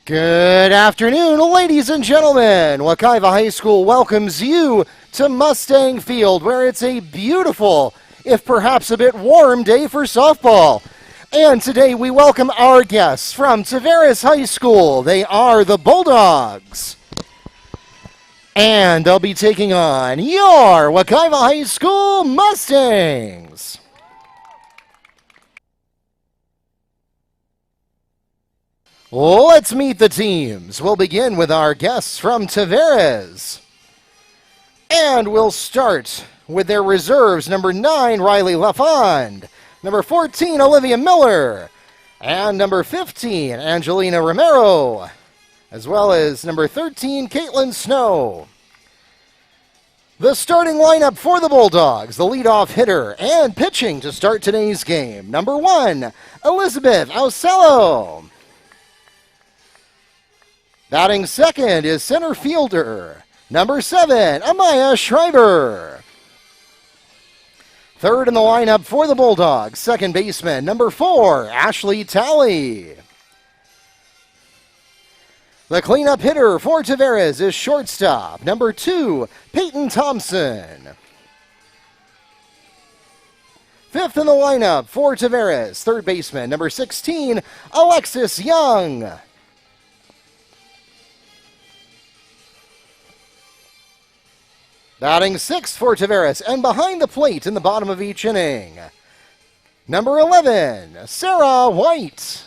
Good afternoon, ladies and gentlemen. Wekiva High School welcomes you to Mustang Field, where it's a beautiful, if perhaps a bit warm, day for softball. And today we welcome our guests from Tavares High School. They are the Bulldogs. And they'll be taking on your Wekiva High School Mustangs. Let's meet the teams. We'll begin with our guests from Tavares. And we'll start with their reserves. Number 9, Riley Lafond. Number 14, Olivia Miller. And number 15, Angelina Romero. As well as number 13, Caitlin Snow. The starting lineup for the Bulldogs, the leadoff hitter and pitching to start today's game. Number 1, Elizabeth Ausello. Batting second is center fielder, number 7, Amaya Schreiber. Third in the lineup for the Bulldogs, second baseman, number 4, Ashley Talley. The cleanup hitter for Tavares is shortstop, number 2, Peyton Thompson. Fifth in the lineup for Tavares, third baseman, number 16, Alexis Young. Batting sixth for Tavares and behind the plate in the bottom of each inning, number 11, Sarah White.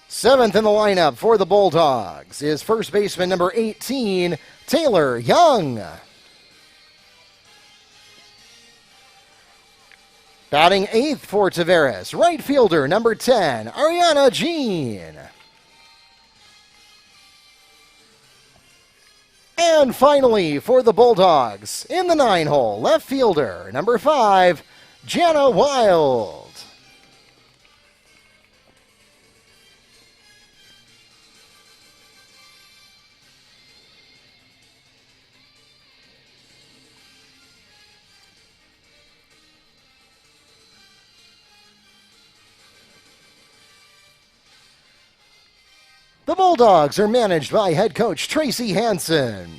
Seventh in the lineup for the Bulldogs is first baseman number 18, Taylor Young. Batting eighth for Tavares, right fielder number 10, Ariana Jean. And finally, for the Bulldogs, in the 9-hole, left fielder, number 5, Jana Wild. The Bulldogs are managed by head coach Tracy Hansen.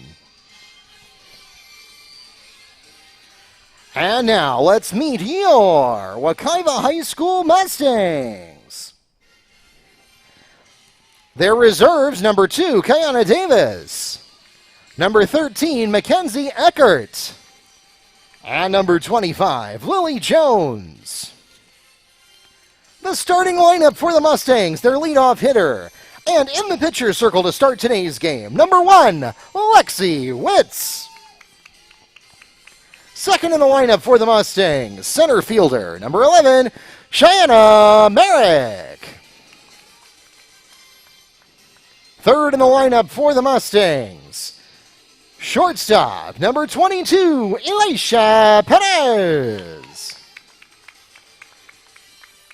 And now let's meet your Wekiva High School Mustangs. Their reserves, number 2, Kiana Davis. Number 13, Mackenzie Eckert. And number 25, Lily Jones. The starting lineup for the Mustangs, their leadoff hitter. And in the pitcher circle to start today's game, number 1, Lexi Witz. Second in the lineup for the Mustangs, center fielder, number 11, Cheyenne Merrick. Third in the lineup for the Mustangs, shortstop, number 22, Elisha Perez.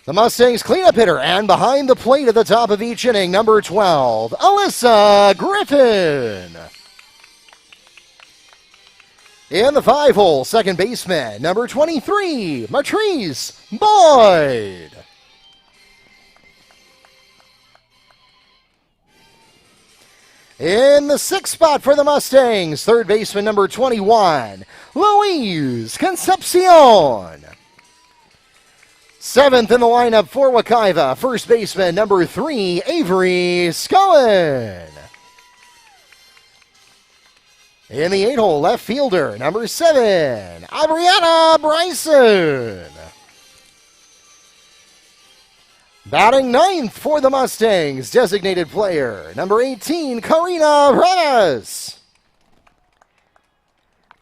The Mustangs cleanup hitter and behind the plate at the top of each inning, number 12, Alyssa Griffin. In the 5-hole, second baseman, number 23, Matrice Boyd. In the 6th spot for the Mustangs, third baseman, number 21, Louise Concepcion. 7th in the lineup for Wekiva, first baseman, number 3, Avery Scowen. In the 8-hole, left fielder, number 7, Abriana Bryson. Batting 9th for the Mustangs, designated player, number 18, Karina Reyes.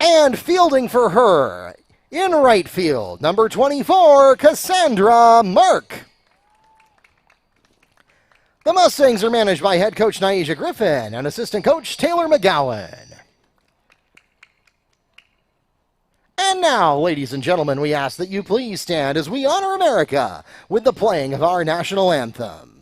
And fielding for her, in right field, number 24, Cassandra Mark. The Mustangs are managed by head coach Nyesha Griffin and assistant coach Taylor McGowan. And now, ladies and gentlemen, we ask that you please stand as we honor America with the playing of our national anthem.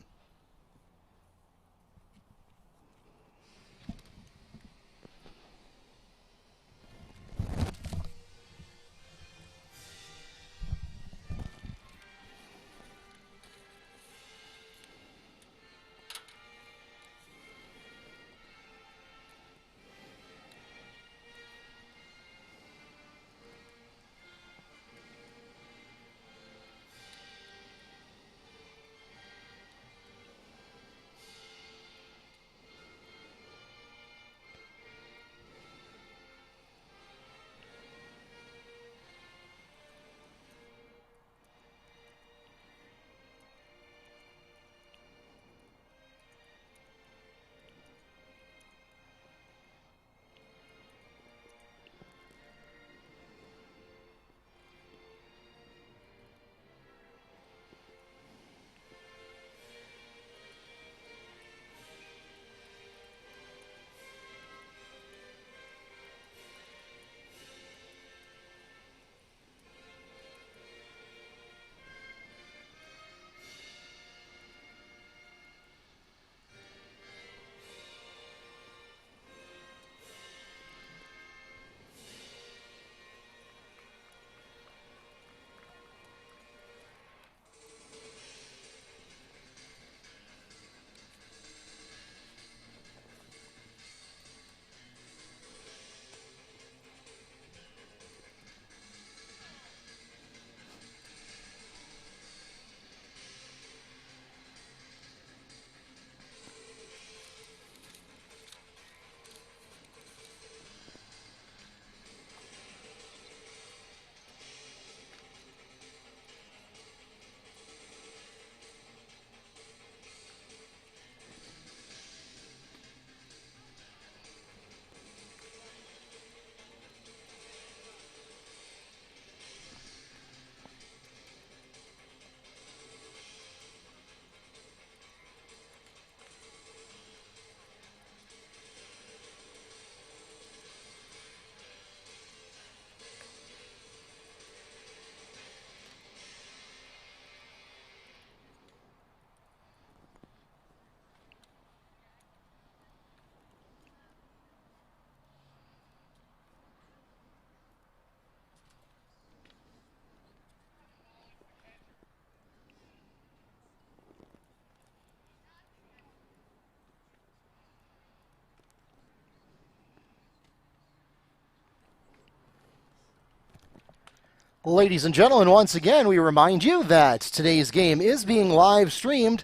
Ladies and gentlemen, once again, we remind you that today's game is being live streamed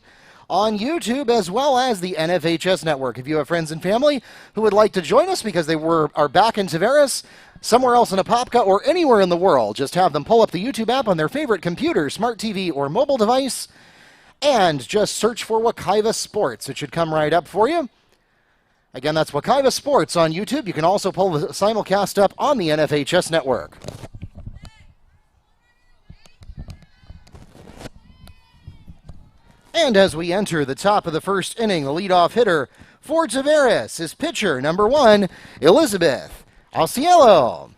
on YouTube as well as the NFHS network. If you have friends and family who would like to join us because they are back in Tavares, somewhere else in Apopka, or anywhere in the world, just have them pull up the YouTube app on their favorite computer, smart TV, or mobile device, and just search for Wekiva Sports. It should come right up for you. Again, that's Wekiva Sports on YouTube. You can also pull the simulcast up on the NFHS network. And as we enter the top of the first inning, the leadoff hitter for Tavares is pitcher number 1, Elizabeth Auciello.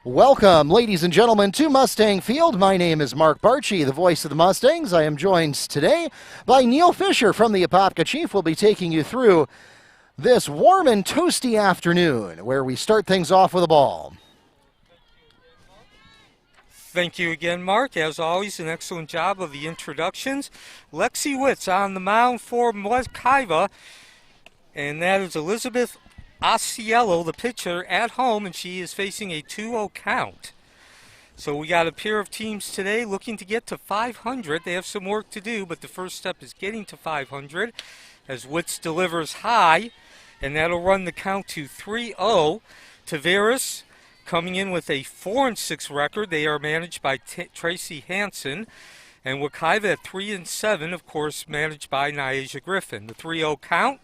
Welcome, ladies and gentlemen, to Mustang Field. My name is Mark Barchi, the voice of the Mustangs. I am joined today by Neil Fisher from the Apopka Chief. We'll be taking you through this warm and toasty afternoon where we start things off with a ball. Thank you again, Mark. As always, an excellent job of the introductions. Lexi Witz on the mound for Wekiva, and that is Elizabeth Auciello, the pitcher, at home, and she is facing a 2-0 count. So we got a pair of teams today looking to get to 500. They have some work to do, but the first step is getting to 500 as Witz delivers high, and that'll run the count to 3-0. Tavares coming in with a 4-6 record. They are managed by Tracy Hansen. And Wekiva at 3-7, of course, managed by Nyasia Griffin. The 3-0 count,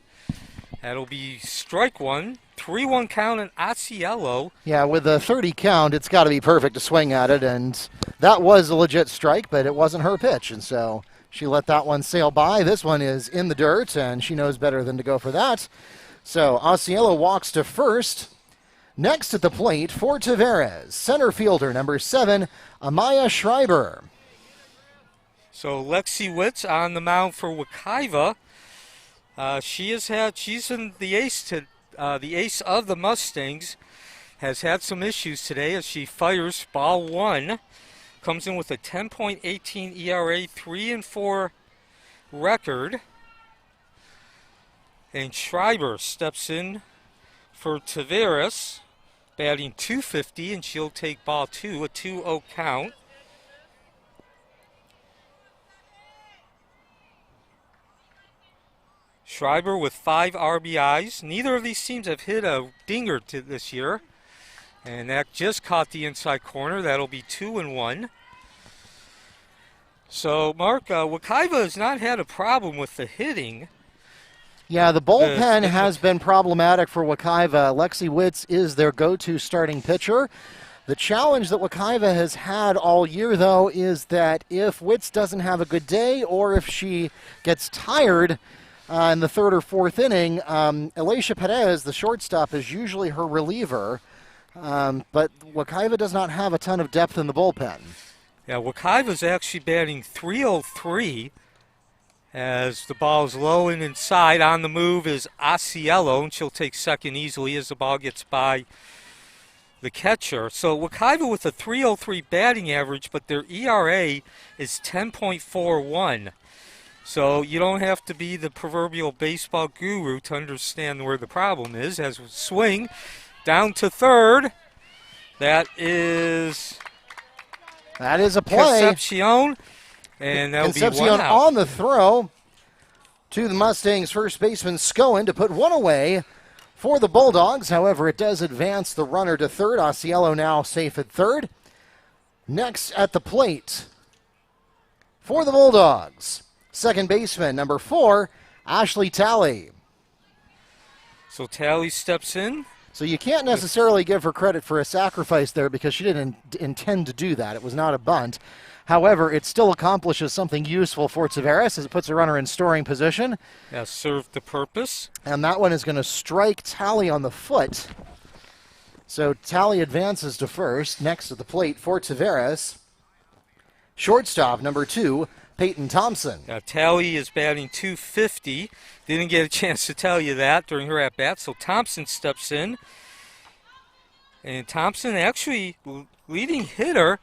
that'll be strike one. 3-1 count and Auciello. Yeah, with a 30 count, it's got to be perfect to swing at it. And that was a legit strike, but it wasn't her pitch. And so she let that one sail by. This one is in the dirt, and she knows better than to go for that. So Auciello walks to first. Next at the plate for Tavares, center fielder number 7, Amaya Schreiber. So Lexi Witz on the mound for Wekiva. She's in the ace of the Mustangs. Has had some issues today as she fires ball 1. Comes in with a 10.18 ERA, 3-4 record. And Schreiber steps in for Tavares, batting .250, and she'll take ball 2, a 2-0 count. Schreiber with 5 RBIs. Neither of these teams have hit a dinger this year, and that just caught the inside corner. That'll be 2-1. So, Mark, Wekiva has not had a problem with the hitting. Yeah, the bullpen has been problematic for Wekiva. Lexi Witz is their go-to starting pitcher. The challenge that Wekiva has had all year, though, is that if Witz doesn't have a good day or if she gets tired in the 3rd or 4th inning, Alicia Perez, the shortstop, is usually her reliever. But Wekiva does not have a ton of depth in the bullpen. Yeah, Wekiva's actually batting .303. As the ball is low and inside. On the move is Auciello, and she'll take second easily as the ball gets by the catcher. So Wekiva with a .303 batting average, but their ERA is 10.41. So you don't have to be the proverbial baseball guru to understand where the problem is. As we swing down to third, that is a play. Concepcion. And that'll be one out. On the throw to the Mustangs' first baseman Scohen to put one away for the Bulldogs. However, it does advance the runner to third. Auciello now safe at third. Next at the plate for the Bulldogs, second baseman number 4, Ashley Talley. So Talley steps in. So you can't necessarily give her credit for a sacrifice there because she didn't intend to do that. It was not a bunt. However, it still accomplishes something useful for Tavares as it puts a runner in scoring position. Yeah, served the purpose. And that one is going to strike Talley on the foot. So Talley advances to first. Next at the plate for Tavares, shortstop number 2, Peyton Thompson. Now, Talley is batting .250. Didn't get a chance to tell you that during her at-bat. So Thompson steps in. And Thompson actually leading hitter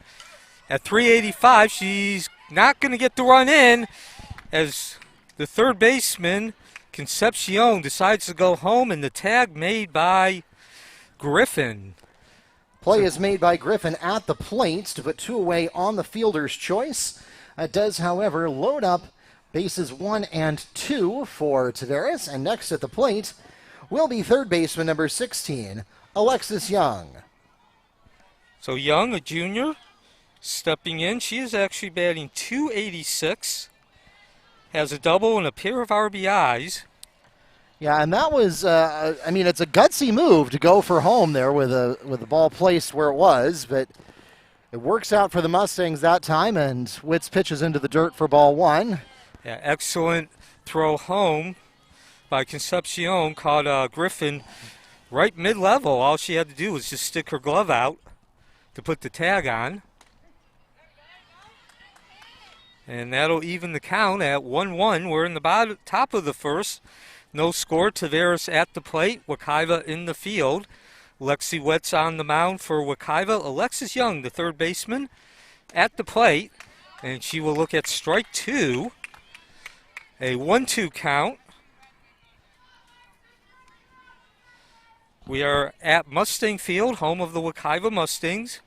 at .385. She's not going to get the run in as the third baseman, Concepcion, decides to go home, and the tag made by Griffin. Play is made by Griffin at the plate to put 2 away on the fielder's choice. It does, however, load up bases 1 and 2 for Tavares, and next at the plate will be third baseman number 16, Alexis Young. So Young, a junior, stepping in. She is actually batting .286, has a double and a pair of RBIs. Yeah, and that was, it's a gutsy move to go for home there with the ball placed where it was, but it works out for the Mustangs that time, and Witz pitches into the dirt for ball 1. Yeah, excellent throw home by Concepcion, caught Griffin right mid-level. All she had to do was just stick her glove out to put the tag on. And that'll even the count at 1-1. We're in the top of the first. No score. Tavares at the plate. Wekiva in the field. Lexi Wetz on the mound for Wekiva. Alexis Young, the third baseman, at the plate. And she will look at strike 2. A 1-2 count. We are at Mustang Field, home of the Wekiva Mustangs.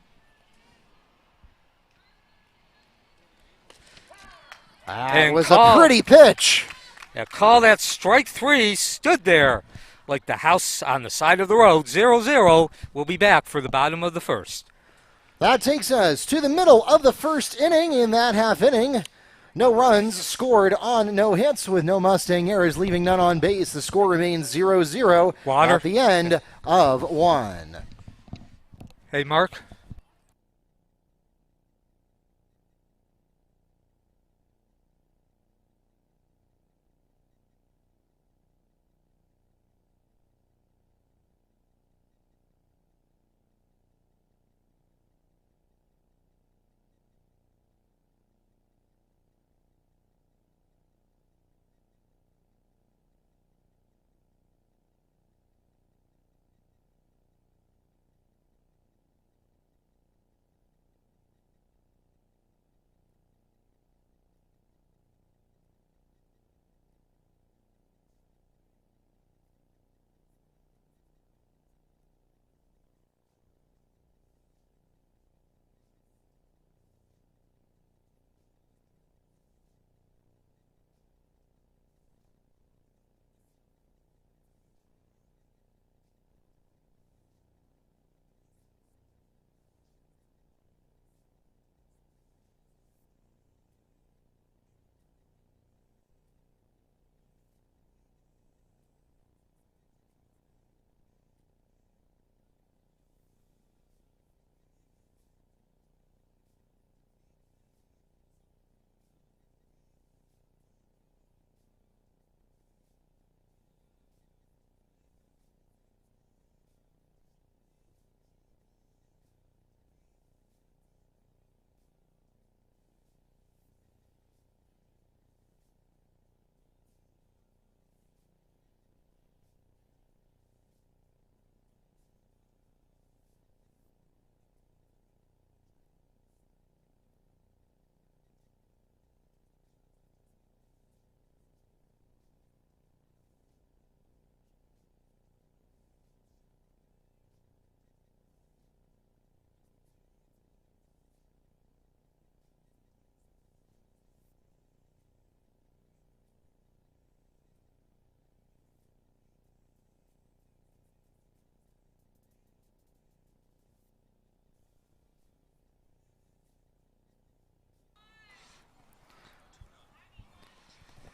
It was a pretty pitch. Yeah, call that strike 3. Stood there like the house on the side of the road. 0-0. We'll be back for the bottom of the first. That takes us to the middle of the first inning. In that half inning, no runs scored on no hits with no Mustang errors, leaving none on base. The score remains 0-0 at the end of 1. Hey, Mark.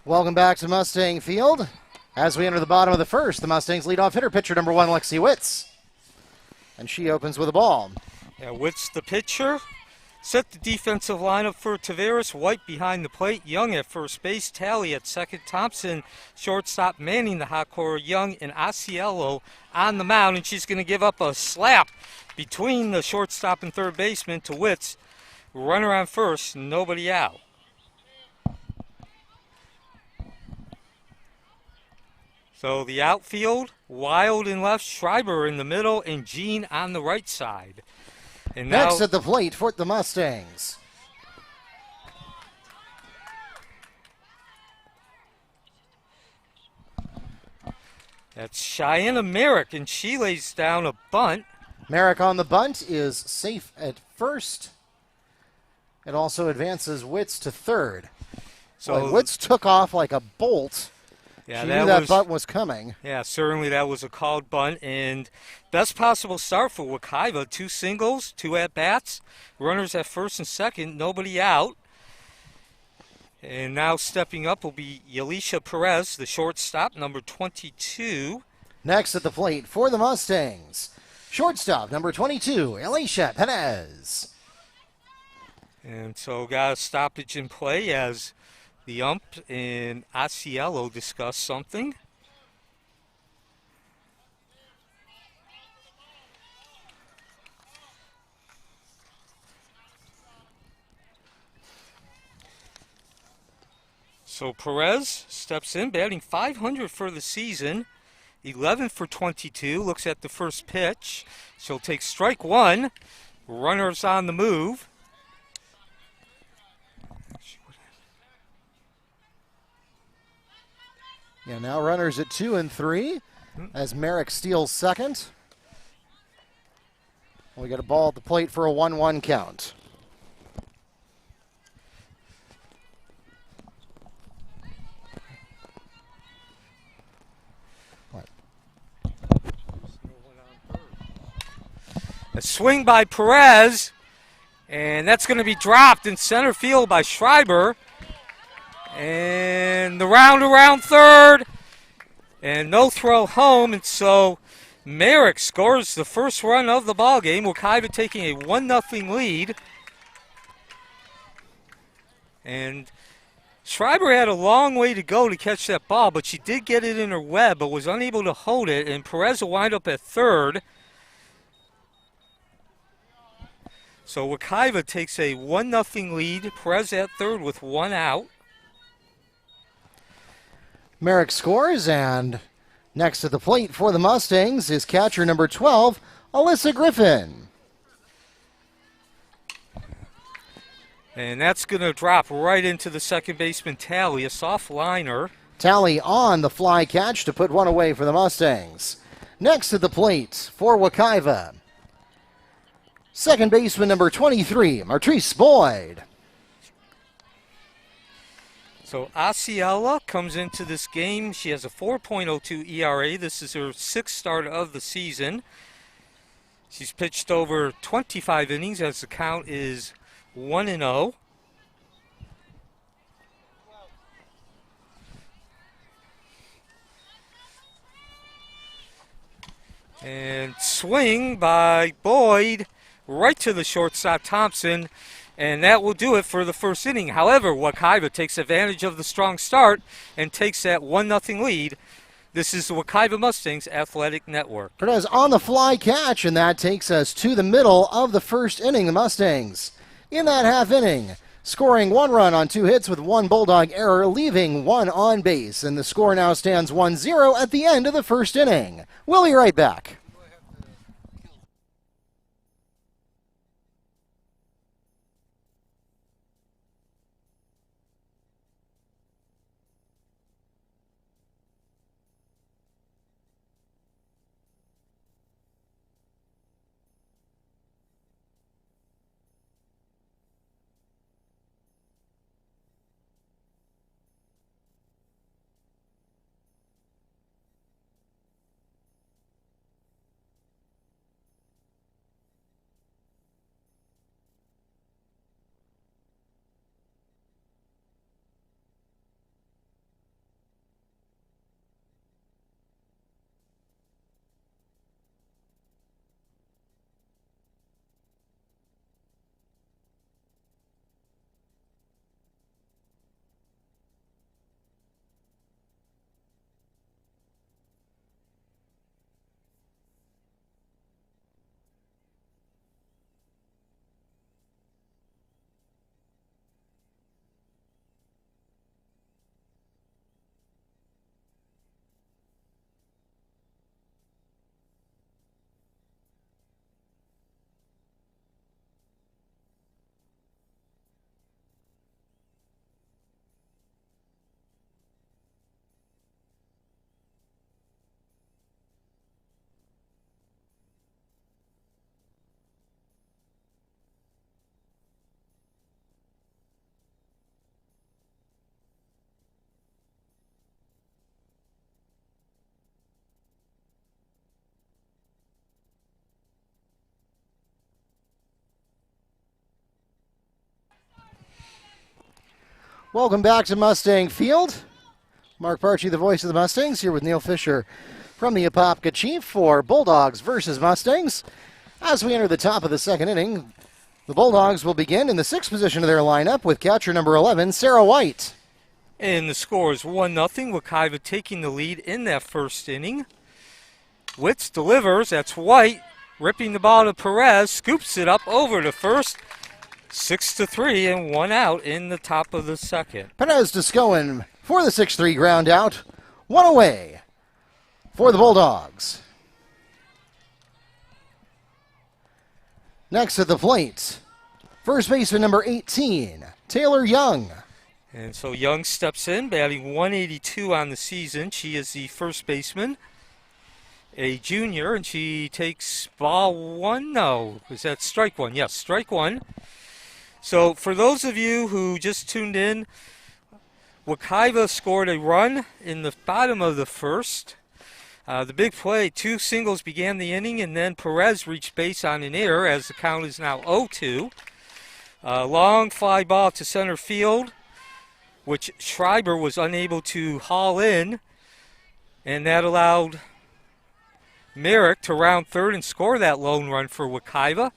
Welcome back to Mustang Field. As we enter the bottom of the first, the Mustangs leadoff hitter, pitcher number 1, Lexi Witz. And she opens with a ball. Yeah, Witz the pitcher. Set the defensive lineup for Tavares. White behind the plate. Young at first base. Talley at second. Thompson, shortstop, manning the hot corner. Young and Asiello on the mound. And she's going to give up a slap between the shortstop and third baseman to Witz. Runner on first. Nobody out. So the outfield, Wild in left, Schreiber in the middle, and Jean on the right side. And now, next at the plate for the Mustangs. that's Cheyenne Merrick, and she lays down a bunt. Merrick on the bunt is safe at first. It also advances Witz to third. So Witz took off like a bolt. yeah, She knew that bunt was coming. Yeah, certainly that was a called bunt. And best possible start for Wekiva. 2 singles, 2 at-bats. Runners at first and second, nobody out. And now stepping up will be Yalisha Perez, the shortstop, number 22. Next at the plate for the Mustangs, shortstop number 22, Elisha Perez. And so got a stoppage in play as the ump and Asiello discuss something. So Perez steps in, batting .500 for the season, 11 for 22, looks at the first pitch. She'll take strike one, runners on the move. Yeah, now runners at 2 and 3 as Merrick steals second. We got a ball at the plate for a 1-1 count. A swing by Perez, and that's going to be dropped in center field by Schreiber. And the round around third, and no throw home, and so Merrick scores the first run of the ball game. Wekiva taking a 1-0 lead. And Schreiber had a long way to go to catch that ball, but she did get it in her web, but was unable to hold it, and Perez will wind up at third. So Wekiva takes a 1-0 lead. Perez at third with 1 out. Merrick scores, and next to the plate for the Mustangs is catcher number 12, Alyssa Griffin. And that's going to drop right into the second baseman Tally, a soft liner. Tally on the fly catch to put one away for the Mustangs. Next to the plate for Wekiva, second baseman number 23, Martrice Boyd. So Asiela comes into this game. She has a 4.02 ERA. This is her 6th start of the season. She's pitched over 25 innings as the count is 1-0. And swing by Boyd right to the shortstop Thompson, and that will do it for the first inning. However, Wekiva takes advantage of the strong start and takes that 1-0 lead. This is the Wekiva Mustangs Athletic Network. Perez on the fly catch, and that takes us to the middle of the first inning. The Mustangs in that half inning, scoring 1 run on 2 hits with 1 Bulldog error, leaving 1 on base. And the score now stands 1-0 at the end of the first inning. We'll be right back. Welcome back to Mustang Field. Mark Barchi, the voice of the Mustangs, here with Neil Fisher from the Apopka Chief for Bulldogs versus Mustangs. As we enter the top of the second inning, the Bulldogs will begin in the sixth position of their lineup with catcher number 11, Sarah White. And the score is 1-0. Wekiva taking the lead in that first inning. Witz delivers. That's White ripping the ball to Perez. Scoops it up over to first. 6-3 and 1 out in the top of the second. Perez to Scowen for the 6-3 ground out. 1 away for the Bulldogs. Next at the plate, first baseman number 18, Taylor Young. And so Young steps in, batting 182 on the season. She is the first baseman, a junior, and she takes ball one. No, is that strike one? Yes, strike one. So for those of you who just tuned in, Wekiva scored a run in the bottom of the first. The big play, 2 singles began the inning, and then Perez reached base on an error as the count is now 0-2. Long fly ball to center field, which Schreiber was unable to haul in, and that allowed Merrick to round third and score that lone run for Wekiva,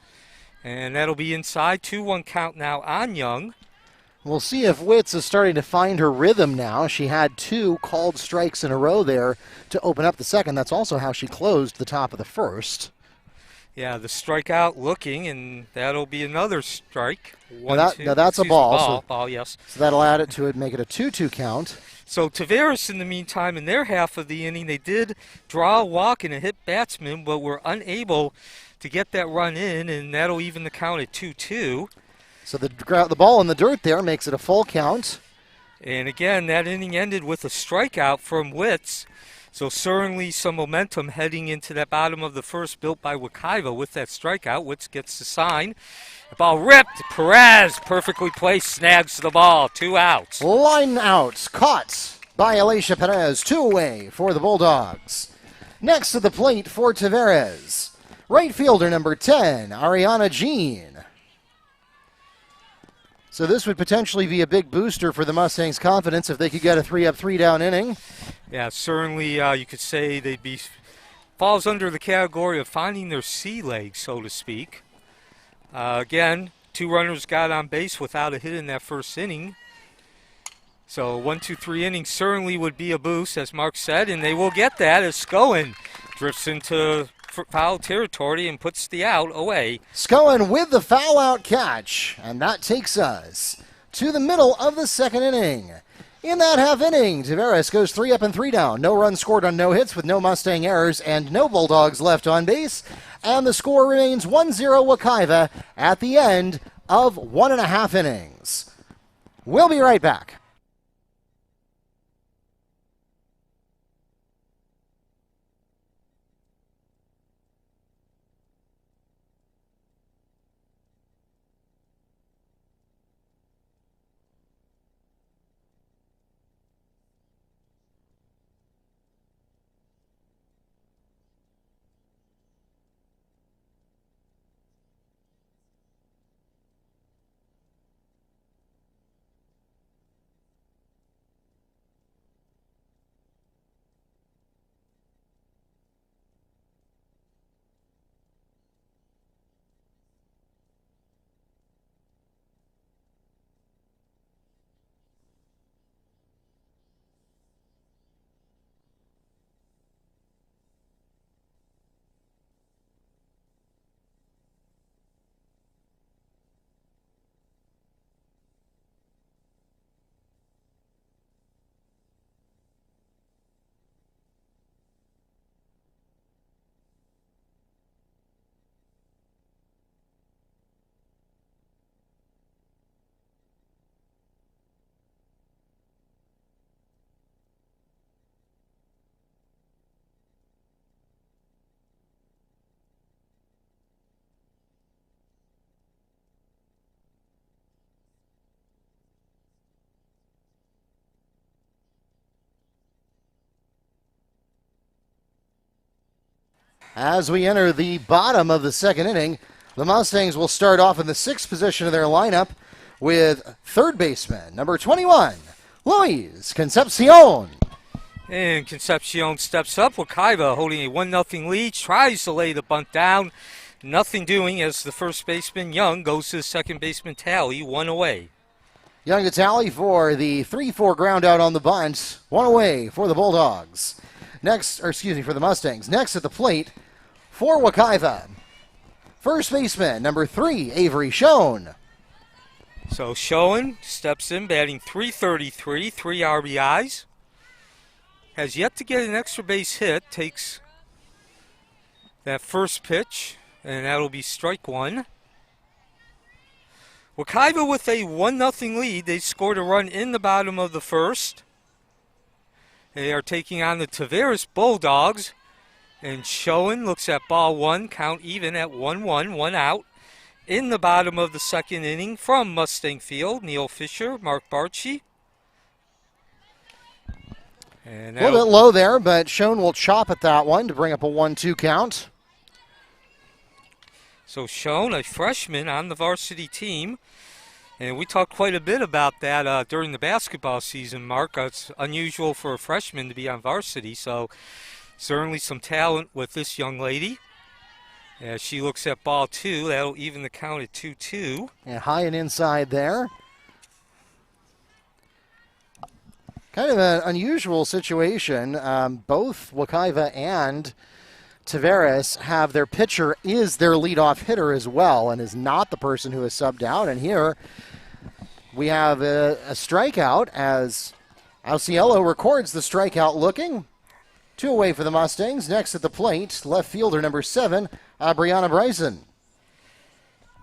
and that'll be inside. 2-1 count now on Young. We'll see if Witz is starting to find her rhythm now. She had 2 called strikes in a row there to open up the second. That's also how she closed the top of the first. Yeah, the strikeout looking, and that'll be another strike. Now that's a ball. Ball, yes. So that'll add it to it, make it a 2-2 count. So Tavares, in the meantime, in their half of the inning, they did draw a walk and a hit batsman, but were unable to get that run in, and that'll even the count at 2-2. So the ball in the dirt there makes it a full count. And again, that inning ended with a strikeout from Witz. So certainly some momentum heading into that bottom of the first built by Wekiva with that strikeout. Witz gets the sign. The ball ripped. Perez, perfectly placed, snags the ball. 2 outs. Line out. Caught by Alicia Perez. 2 away for the Bulldogs. Next to the plate for Tavares, right fielder number 10, Ariana Jean. So this would potentially be a big booster for the Mustangs' confidence if they could get a 3-up, 3-down inning. Yeah, certainly you could say they'd be falls under the category of finding their sea legs, so to speak. Again, 2 runners got on base without a hit in that first inning. So 1, 2, 3 innings certainly would be a boost, as Mark said, and they will get that as Scowen drifts into foul territory and puts the out away. Scowen with the foul out catch, and that takes us to the middle of the second inning. In that half inning, Tavares goes 3 up and 3 down. No runs scored on no hits with no Mustang errors and no Bulldogs left on base. And the score remains 1-0 Wekiva at the end of 1.5 innings. We'll be right back. As we enter the bottom of the second inning, the Mustangs will start off in the 6th position of their lineup with third baseman, number 21, Luis Concepcion. And Concepcion steps up. Wekiva holding a 1-0 lead, tries to lay the bunt down. Nothing doing as the first baseman, Young, goes to the second baseman, Talley, 1 away. Young to Talley for the 3-4 ground out on the bunt. 1 away for the Bulldogs. For the Mustangs. Next at the plate for Wekiva, first baseman, number 3, Avery Schoen. So Schoen steps in, batting .333, 3 RBIs. Has yet to get an extra base hit. Takes that first pitch, and that'll be strike 1. Wekiva with a 1-0 lead. They scored a run in the bottom of the first. They are taking on the Tavares Bulldogs. And Schoen looks at ball 1, count even at 1-1, 1 out. In the bottom of the second inning from Mustang Field, Neil Fisher, Mark Barchi. A little bit low there, but Schoen will chop at that one to bring up a 1-2 count. So Schoen, a freshman on the varsity team. And we talked quite a bit about that during the basketball season, Mark. It's unusual for a freshman to be on varsity, so certainly some talent with this young lady. As she looks at ball 2, that'll even the count at 2-2. And high and inside there. Kind of an unusual situation. Both Wekiva and Tavares have their pitcher is their leadoff hitter as well and is not the person who is subbed out. And here we have a strikeout as Alciello records the strikeout looking. 2 away for the Mustangs. Next at the plate, left fielder number 7, Brianna Bryson.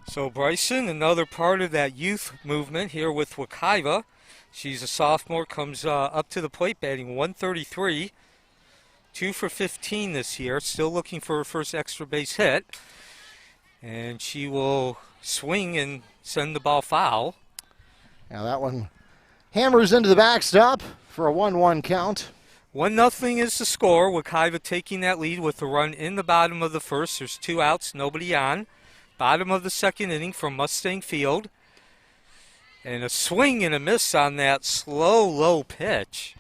So Bryson, another part of that youth movement here with Wekiva. She's a sophomore, comes up to the plate batting .133, 2 for 15 this year, still looking for her first extra base hit. And she will swing and send the ball foul. Now that one hammers into the backstop for a 1-1 count. 1-0 is the score. Wekiva taking that lead with a run in the bottom of the first. There's 2 outs, nobody on. Bottom of the second inning from Mustang Field. And a swing and a miss on that slow, low pitch.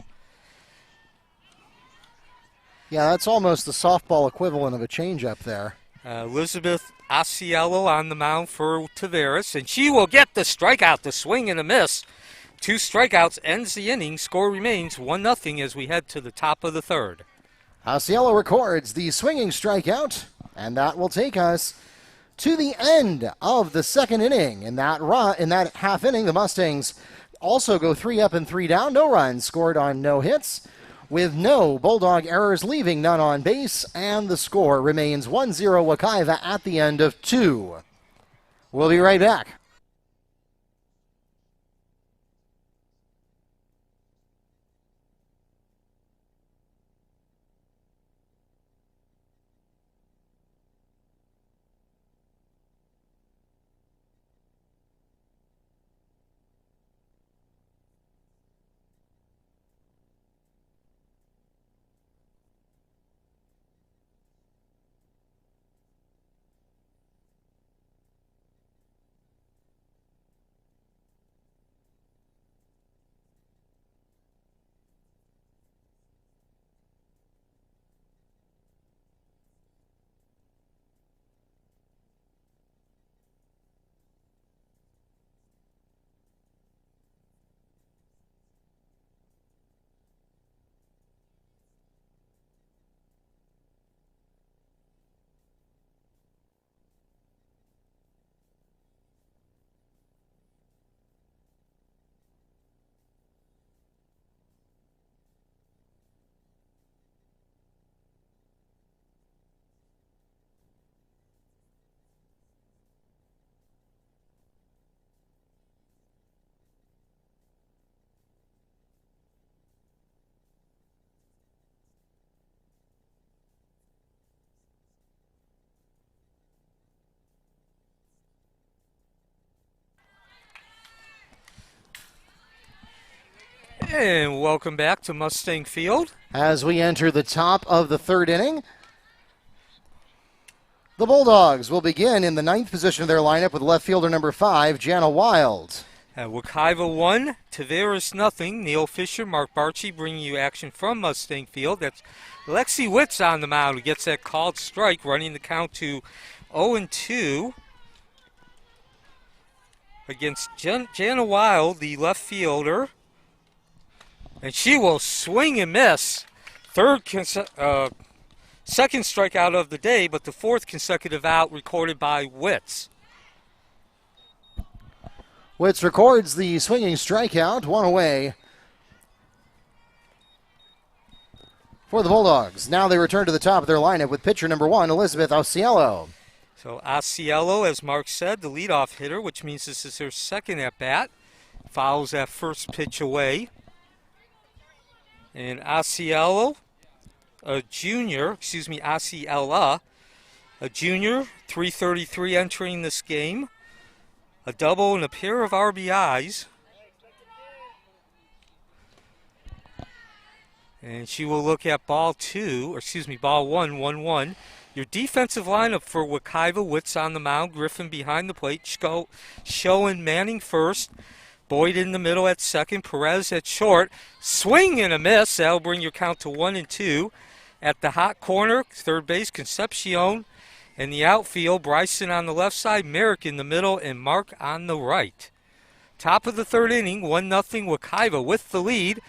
Yeah, that's almost the softball equivalent of a changeup there. Elizabeth Asiello on the mound for Tavares, and she will get the strikeout, the swing and a miss. 2 strikeouts ends the inning. Score remains 1-0 as we head to the top of the third. Asiello records the swinging strikeout, and that will take us to the end of the second inning. In that half inning, the Mustangs also go 3 up and 3 down. No runs scored on no hits, with no Bulldog errors, leaving none on base, and the score remains 1-0 Wekiva at the end of 2. We'll be right back. And welcome back to Mustang Field. As we enter the top of the third inning, the Bulldogs will begin in the 9th position of their lineup with left fielder number 5, Jana Wild. Wekiva 1, Tavares nothing. Neil Fisher, Mark Barchi bringing you action from Mustang Field. That's Lexi Witz on the mound who gets that called strike, running the count to 0-2 against Jana Wild, the left fielder. And she will swing and miss. Second strikeout of the day, but the fourth consecutive out recorded by Witz. Witz records the swinging strikeout, one away for the Bulldogs. Now they return to the top of their lineup with pitcher number 1, Elizabeth Osiello. So Osiello, as Mark said, the leadoff hitter, which means this is her second at-bat. Fouls that first pitch away. And Osiella, a junior, 333 entering this game. A double and a pair of RBIs. And she will look at ball 1, 1-1. Your defensive lineup for Wekiva: Witz on the mound, Griffin behind the plate, Schoen Manning first, Boyd in the middle at second, Perez at short. Swing and a miss. That'll bring your count to 1-2. At the hot corner, third base, Concepcion. In the outfield, Bryson on the left side, Merrick in the middle, and Mark on the right. Top of the third inning, 1-0 Wekiva with the lead.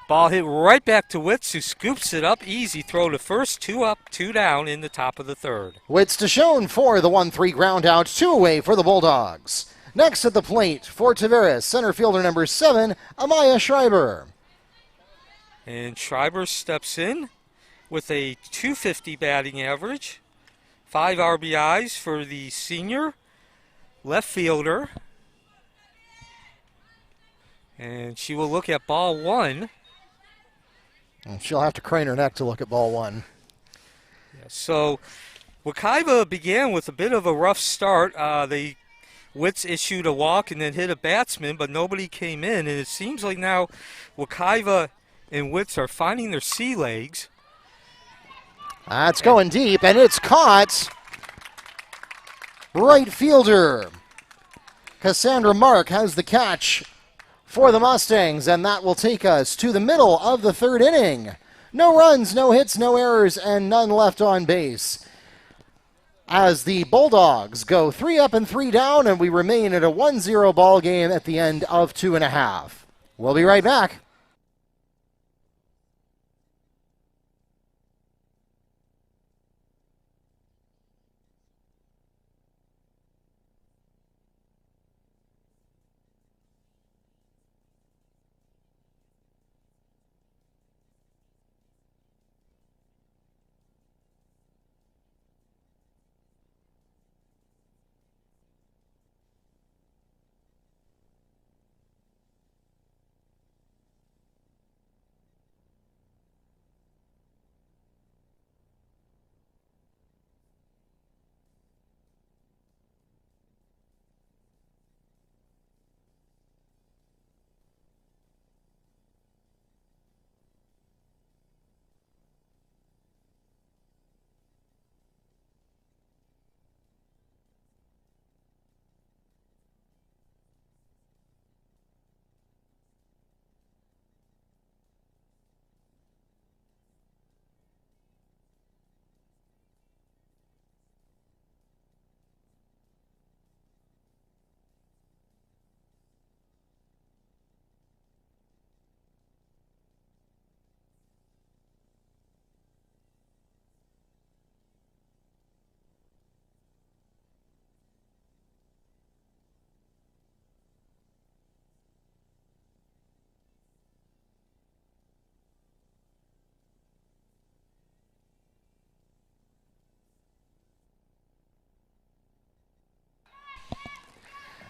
Ball hit right back to Witz, who scoops it up. Easy throw to first, 2 up, 2 down in the top of the third. Witz to Schoen for the 1-3 ground out, 2 away for the Bulldogs. Next at the plate for Tavares, center fielder number 7, Amaya Schreiber. And Schreiber steps in with a .250 batting average. 5 RBIs for the senior left fielder. And she will look at ball 1. She'll have to crane her neck to look at ball 1. Yeah, so Wekiva began with a bit of a rough start. Witz issued a walk and then hit a batsman, but nobody came in. And it seems like now Wekiva and Witz are finding their sea legs. That's going deep, and it's caught. Right fielder Cassandra Mark has the catch for the Mustangs, and that will take us to the middle of the third inning. No runs, no hits, no errors, and none left on base, as the Bulldogs go 3 up and 3 down, and we remain at a 1-0 ball game at the end of 2.5. We'll be right back.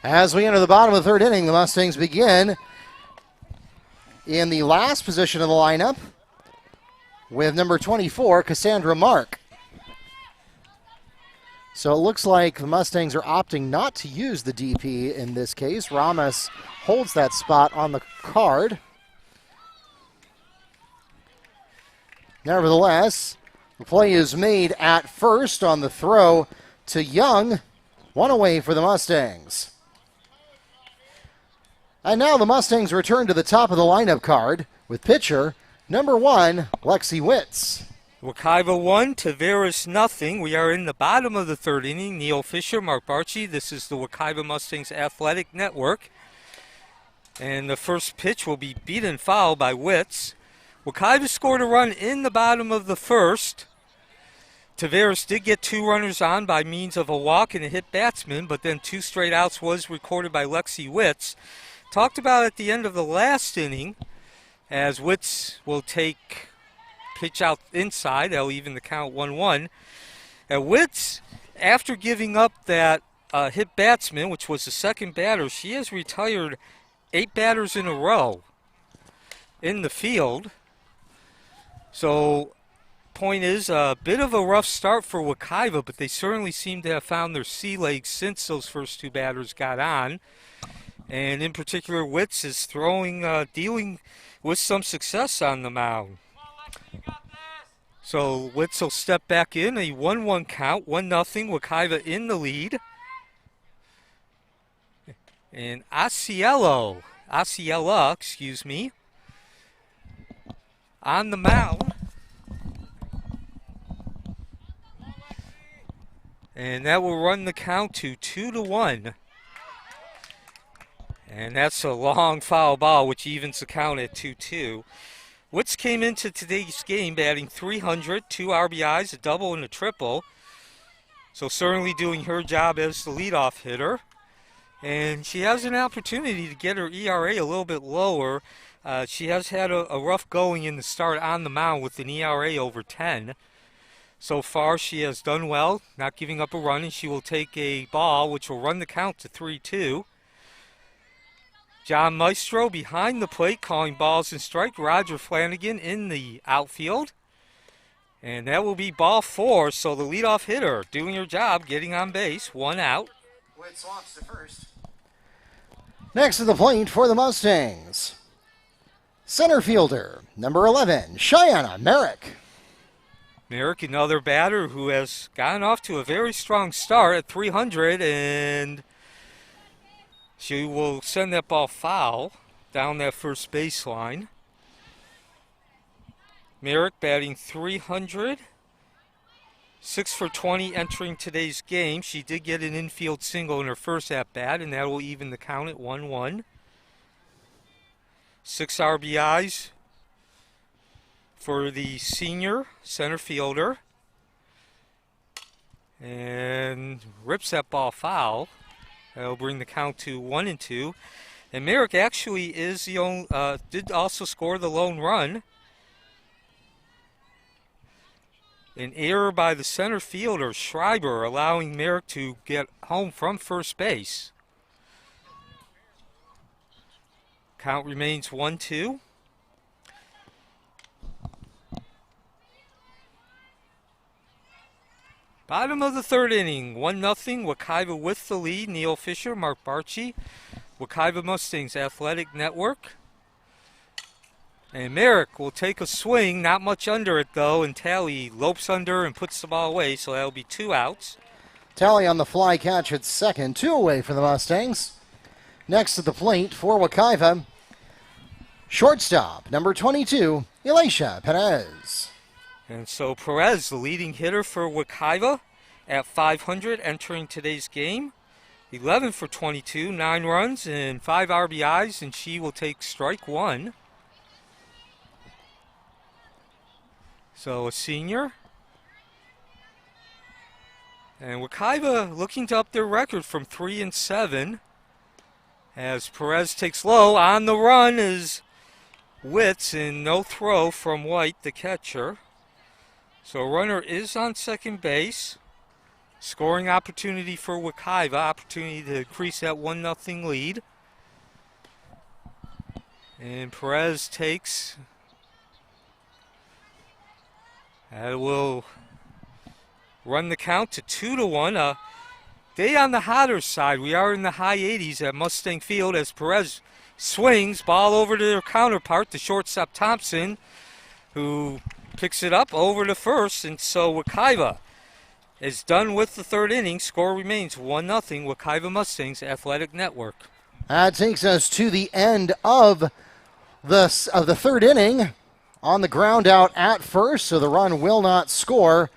As we enter the bottom of the third inning, the Mustangs begin in the last position of the lineup with number 24, Cassandra Mark. So it looks like the Mustangs are opting not to use the DP in this case. Ramos holds that spot on the card. Nevertheless, the play is made at first on the throw to Young. 1 away for the Mustangs. And now the Mustangs return to the top of the lineup card with pitcher number 1, Lexi Witz. Wekiva 1, Tavares nothing. We are in the bottom of the third inning. Neil Fisher, Mark Barchi. This is the Wekiva Mustangs Athletic Network. And the first pitch will be beat and fouled by Witz. Wekiva scored a run in the bottom of the first. Tavares did get 2 runners on by means of a walk and a hit batsman, but then 2 straight outs was recorded by Lexi Witz. Talked about at the end of the last inning, as Witz will take pitch out inside. That'll even the count 1-1. Witz, after giving up that hit batsman, which was the second batter, she has retired 8 batters in a row in the field. So, point is, a bit of a rough start for Wekiva, but they certainly seem to have found their sea legs since those first 2 batters got on. And in particular, Witz is dealing with some success on the mound. So Witz will step back in, a 1-1 count, 1-0, Wekiva in the lead. And Asiella, on the mound. And that will run the count to 2-1. And that's a long foul ball, which evens the count at 2-2. Witz came into today's game batting .300, 2 RBIs, a double and a triple. So certainly doing her job as the leadoff hitter. And she has an opportunity to get her ERA a little bit lower. She has had a rough going in the start on the mound with an ERA over 10. So far she has done well, not giving up a run, and she will take a ball which will run the count to 3-2. John Maestro behind the plate calling balls and strike. Roger Flanagan in the outfield. And that will be ball 4, so the leadoff hitter doing her job, getting on base, 1 out. Witz walks to first. Next to the plate for the Mustangs, center fielder, number 11, Cheyenne Merrick. Merrick, another batter who has gotten off to a very strong start at .300, and she will send that ball foul down that first baseline. Merrick batting .300, 6 for 20 entering today's game. She did get an infield single in her first at-bat, and that will even the count at 1-1. 6 RBIs for the senior center fielder. And rips that ball foul. That'll bring the count to 1-2. And Merrick actually is the only, did also score the lone run. An error by the center fielder, Schreiber, allowing Merrick to get home from first base. Count remains 1-2. Bottom of the third inning, 1-0, Wekiva with the lead. Neil Fisher, Mark Barchi, Wekiva Mustangs Athletic Network. And Merrick will take a swing, not much under it though, and Talley lopes under and puts the ball away, so that'll be 2 outs. Talley on the fly catch at second, 2 away for the Mustangs. Next to the plate for Wekiva, shortstop, number 22, Elisha Perez. And so Perez, the leading hitter for Wekiva at .500 entering today's game. 11 for 22, 9 runs and 5 RBIs, and she will take strike 1. So a senior. And Wekiva looking to up their record from 3-7 as Perez takes low. On the run is Witz, and no throw from White, the catcher. So a runner is on second base. Scoring opportunity for Wekiva, opportunity to increase that 1-0 lead. And Perez takes. That will run the count to 2-1. Day on the hotter side. We are in the high 80s at Mustang Field as Perez swings, ball over to their counterpart, the shortstop Thompson, who picks it up over to first, and so Wekiva is done with the third inning. Score remains 1-0, Wekiva Mustangs Athletic Network. That takes us to the end of the third inning. On the ground out at first, so the run will not score.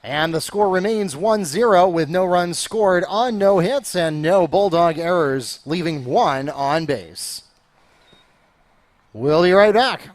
And the score remains 1-0 with no runs scored on no hits and no Bulldog errors, leaving one on base. We'll be right back.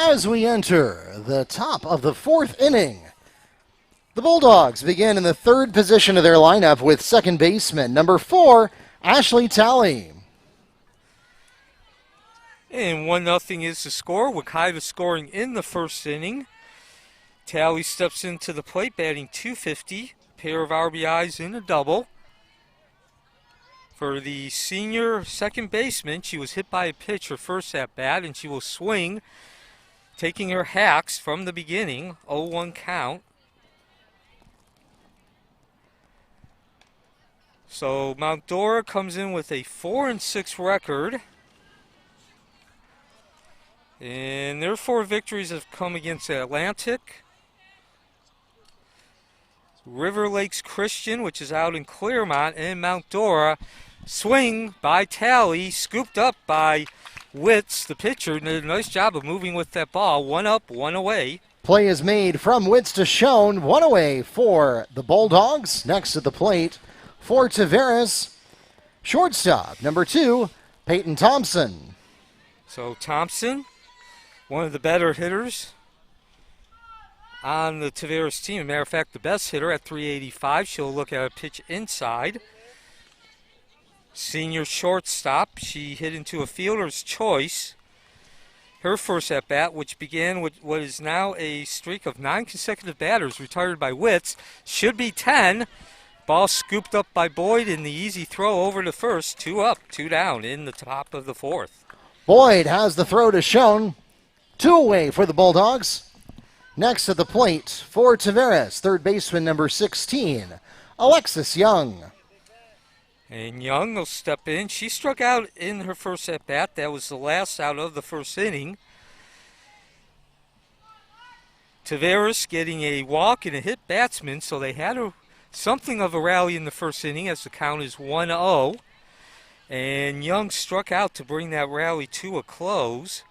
As we enter the top of the fourth inning, the Bulldogs begin in the third position of their lineup with second baseman number 4, Ashley Talley. And 1-0 is the score. Wekiva scoring in the first inning. Talley steps into the plate, batting .250. Pair of RBIs in a double. For the senior second baseman, she was hit by a pitch her first at bat, and she will swing, taking her hacks from the beginning, 0-1 count. So Mount Dora comes in with a 4-6 record. And their 4 victories have come against Atlantic, River Lakes Christian, which is out in Claremont, and Mount Dora. Swing by Talley, scooped up by Witz, the pitcher, did a nice job of moving with that ball. 1 up, 1 away. Play is made from Witz to Schoen. 1 away for the Bulldogs. Next at the plate for Tavares. Shortstop, number 2, Peyton Thompson. So Thompson, one of the better hitters on the Tavares team. As a matter of fact, the best hitter at .385. She'll look at a pitch inside. Senior shortstop, she hit into a fielder's choice. Her first at-bat, which began with what is now a streak of 9 consecutive batters retired by Witz, should be 10. Ball scooped up by Boyd in the easy throw over to first. 2 up, 2 down in the top of the fourth. Boyd has the throw to Schoen. 2 away for the Bulldogs. Next at the plate for Tavares, third baseman number 16, Alexis Young. And Young will step in. She struck out in her first at-bat. That was the last out of the first inning. Tavares getting a walk and a hit batsman, so they had something of a rally in the first inning as the count is 1-0. And Young struck out to bring that rally to a close.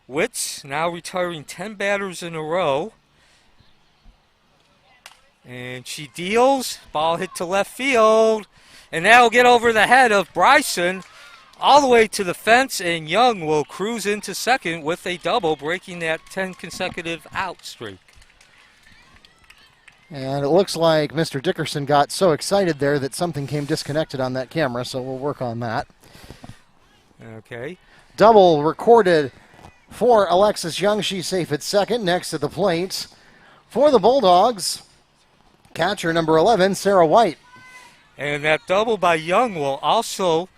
Witz now retiring 10 batters in a row. And she deals, ball hit to left field, and that'll get over the head of Bryson all the way to the fence, and Young will cruise into second with a double, breaking that 10 consecutive out streak. And it looks like Mr. Dickerson got so excited there that something came disconnected on that camera, so we'll work on that. Okay. Double recorded for Alexis Young. She's safe at second. Next at the plate for the Bulldogs, catcher number 11, Sarah White. And that double by Young will also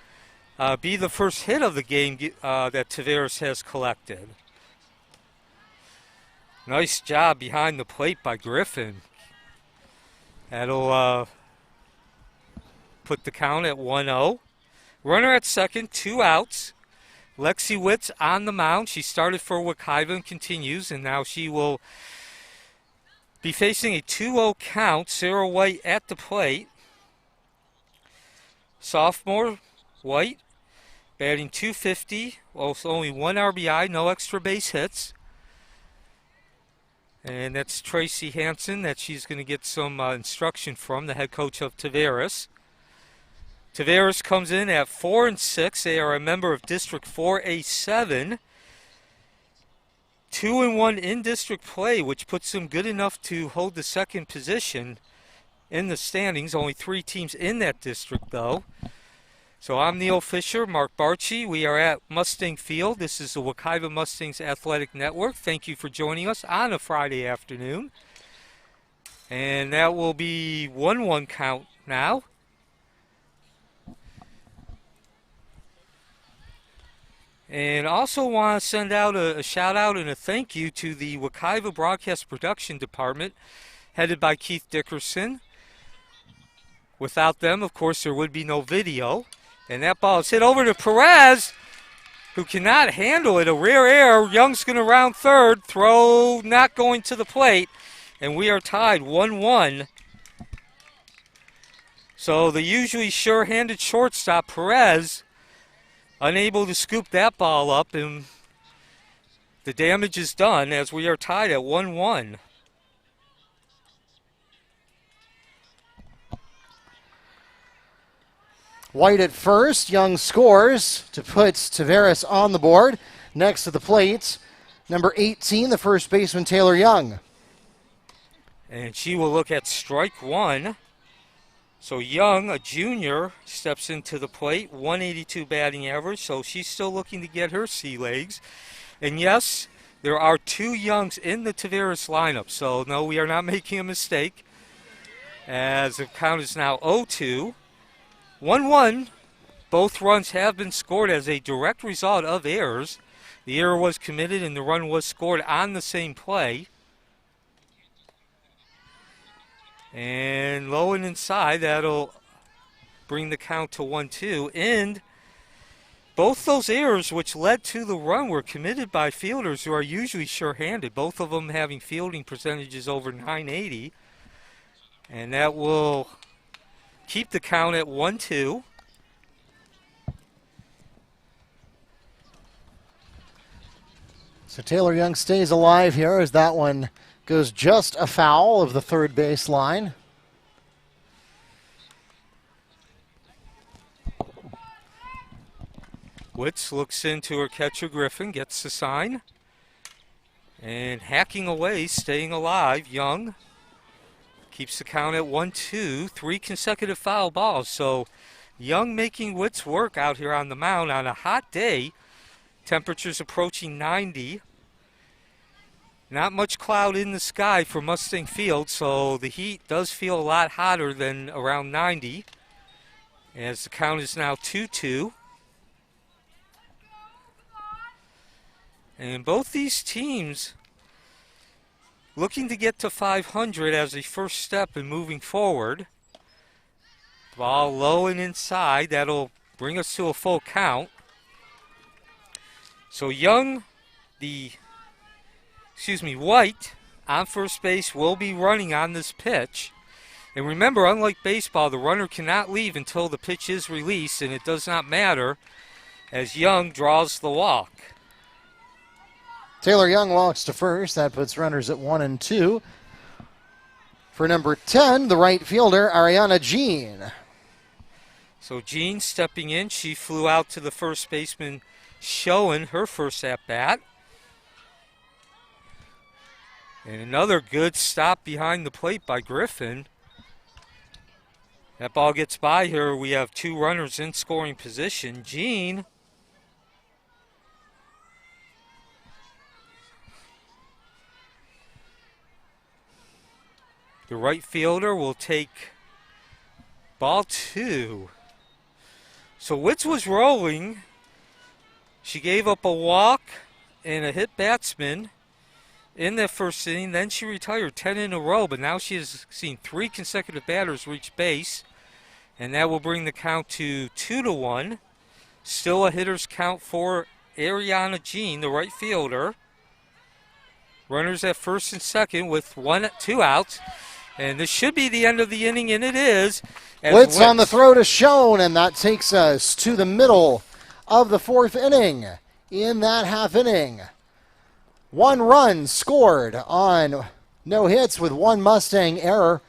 be the first hit of the game that Tavares has collected. Nice job behind the plate by Griffin. That'll put the count at 1-0. Runner at second, 2 outs. Lexi Witz on the mound. She started for Wekiva and continues, and now she will be facing a 2-0 count. Sarah White at the plate. Sophomore White batting .250, also only 1 RBI, no extra base hits. And that's Tracy Hansen that she's going to get some instruction from, the head coach of Tavares. Tavares comes in at 4-6. They are a member of District 4A7. 2-1 in district play, which puts them good enough to hold the second position in the standings. Only 3 teams in that district, though. So I'm Neil Fisher, Mark Barchi. We are at Mustang Field. This is the Wekiva Mustangs Athletic Network. Thank you for joining us on a Friday afternoon. And that will be 1-1 count now. And also want to send out a shout out and a thank you to the Wekiva Broadcast Production Department, headed by Keith Dickerson. Without them, of course, there would be no video. And that ball is hit over to Perez, who cannot handle it. A rare error. Young's going to round third. Throw not going to the plate. And we are tied 1-1. So the usually sure-handed shortstop, Perez, unable to scoop that ball up. And the damage is done as we are tied at 1-1. White at first. Young scores to put Tavares on the board. Next to the plate, number 18, the first baseman, Taylor Young. And she will look at strike one. So Young, a junior, steps into the plate. 182 batting average, so she's still looking to get her sea legs. And yes, there are 2 Youngs in the Tavares lineup. So no, we are not making a mistake, as the count is now 0-2. 1-1, both runs have been scored as a direct result of errors. The error was committed and the run was scored on the same play. And low and inside, that'll bring the count to 1-2. And both those errors which led to the run were committed by fielders who are usually sure-handed, both of them having fielding percentages over .980. And that will keep the count at 1-2. So Taylor Young stays alive here as that one goes just afoul of the third base line. Witz looks into her catcher Griffin, gets the sign. And hacking away, staying alive, Young keeps the count at 1-2, 3 consecutive foul balls. So Young making Witz work out here on the mound on a hot day. Temperatures approaching 90. Not much cloud in the sky for Mustang Field, so the heat does feel a lot hotter than around 90. As the count is now 2-2. And both these teams looking to get to 500 as a first step in moving forward. Ball low and inside. That'll bring us to a full count. So Young, White on first base will be running on this pitch. And remember, unlike baseball, the runner cannot leave until the pitch is released, and it does not matter as Young draws the walk. Taylor Young walks to first. That puts runners at 1 and 2. For number 10, the right fielder, Ariana Jean. So Jean stepping in. She flew out to the first baseman, showing her first at-bat. And another good stop behind the plate by Griffin. That ball gets by her. We have 2 runners in scoring position. Jean, the right fielder, will take ball 2. So Witz was rolling. She gave up a walk and a hit batsman. in that first inning. Then she retired 10 in a row, but now she has seen 3 consecutive batters reach base, and that will bring the count to 2-1. Still a hitter's count for Ariana Jean, the right fielder. Runners at first and second with 2 outs. And this should be the end of the inning, and it is. Blitz on the throw to Schoen, and that takes us to the middle of the 4th inning. In that half inning, 1 run scored on no hits with 1 Mustang error,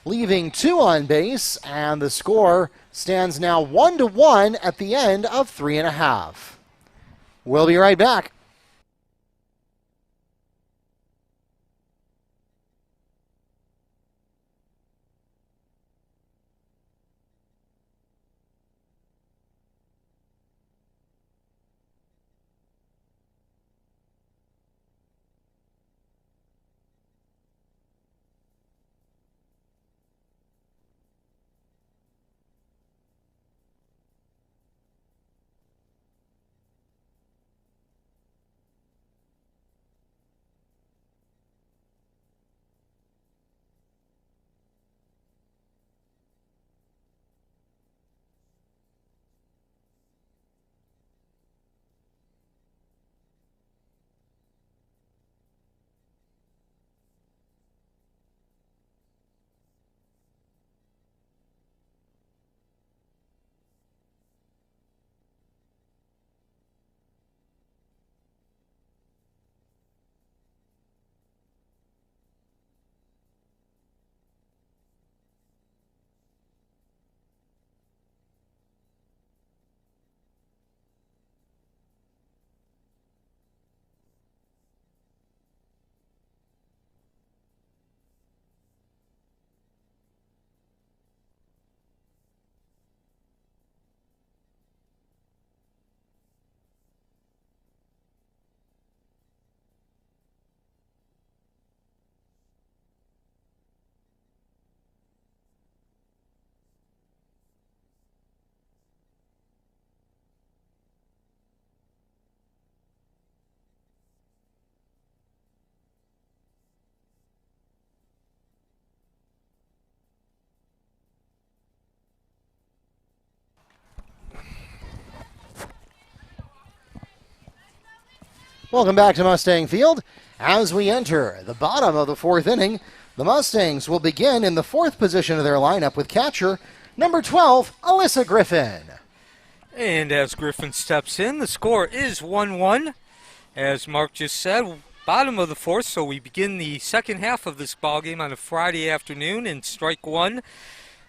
leaving 2 on base, and the score stands now 1-1 at the end of 3.5. We'll be right back. Welcome back to Mustang Field. As we enter the bottom of the 4th inning, the Mustangs will begin in the 4th position of their lineup with catcher number 12, Alyssa Griffin. And as Griffin steps in, the score is 1-1. As Mark just said, bottom of the 4th, so we begin the second half of this ballgame on a Friday afternoon in strike 1,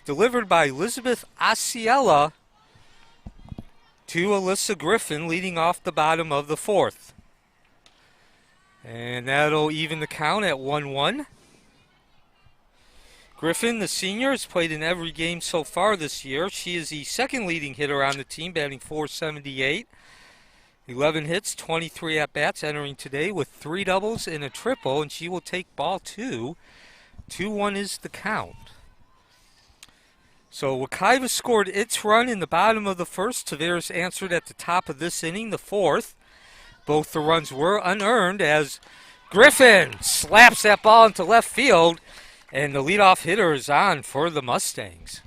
delivered by Elizabeth Asiela to Alyssa Griffin, leading off the bottom of the 4th. And that'll even the count at 1-1. Griffin, the senior, has played in every game so far this year. She is the second leading hitter on the team, batting .478. 11 hits, 23 at-bats, entering today with 3 doubles and a triple, and she will take ball 2. 2-1 is the count. So Wekiva scored its run in the bottom of the 1st. Tavares answered at the top of this inning, the 4th. Both the runs were unearned as Griffin slaps that ball into left field, and the leadoff hitter is on for the Mustangs.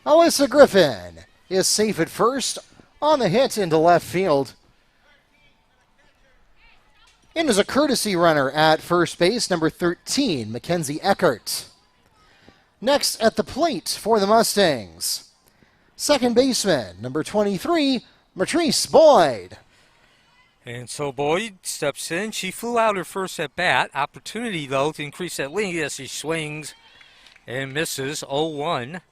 Alyssa Griffin is safe at first on the hit into left field. In is a courtesy runner at first base, number 13, Mackenzie Eckert. Next at the plate for the Mustangs, second baseman, number 23, Matrice Boyd. And so Boyd steps in. She flew out her first at bat. Opportunity, though, to increase that lead as she swings and misses 0-1.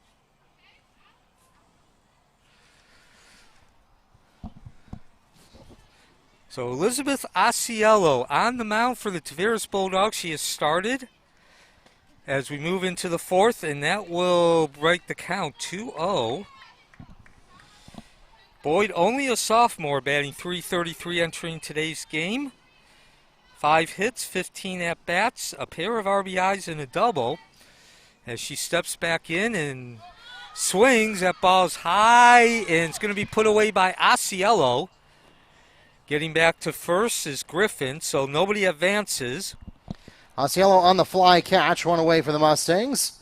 So Elizabeth Asiello on the mound for the Tavares Bulldogs. She has started as we move into the 4th, and that will break the count 2-0. Boyd, only a sophomore, batting .333 entering today's game. 5 hits, 15 at-bats, a pair of RBIs and a double. As she steps back in and swings, that ball's high, and it's going to be put away by Asiello. Getting back to first is Griffin, so nobody advances. Osceola on the fly catch, one away for the Mustangs.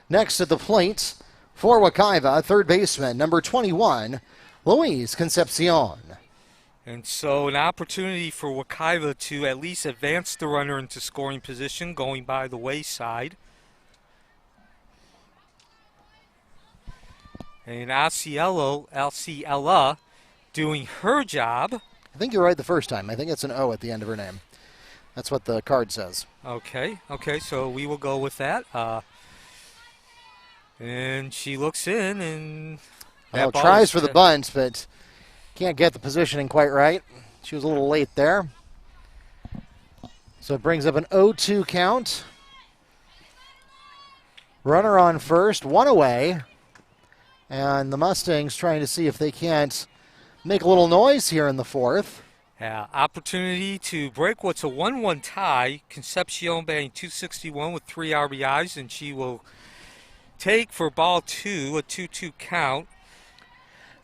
Next at the plate for Wekiva, third baseman, number 21, Luis Concepcion. And so an opportunity for Wekiva to at least advance the runner into scoring position, going by the wayside. And Alciella doing her job. I think you're right the first time. I think it's an O at the end of her name. That's what the card says. Okay, so we will go with that. And she looks in and tries for the bunt, but can't get the positioning quite right. She was a little late there. So it brings up an 0-2 count. Runner on first, one away. And the Mustangs trying to see if they can't make a little noise here in the fourth. Opportunity to break what's a 1-1 tie. Concepcion batting .261 with 3 RBIs, and she will take for ball 2, a 2-2 count.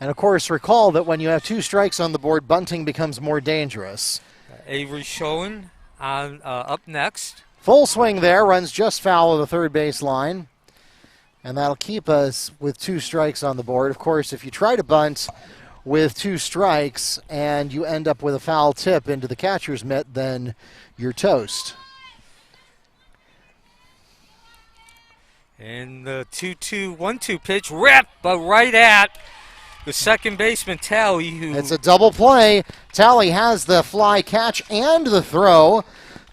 And of course, recall that when you have 2 strikes on the board, bunting becomes more dangerous. Avery Schoen on up next. Full swing there, runs just foul of the third base line. And that'll keep us with 2 strikes on the board. Of course, if you try to bunt with 2 strikes and you end up with a foul tip into the catcher's mitt, then you're toast. And the 2-2, 1-2 pitch, rip, but right at the second baseman, Talley. It's a double play. Talley has the fly catch and the throw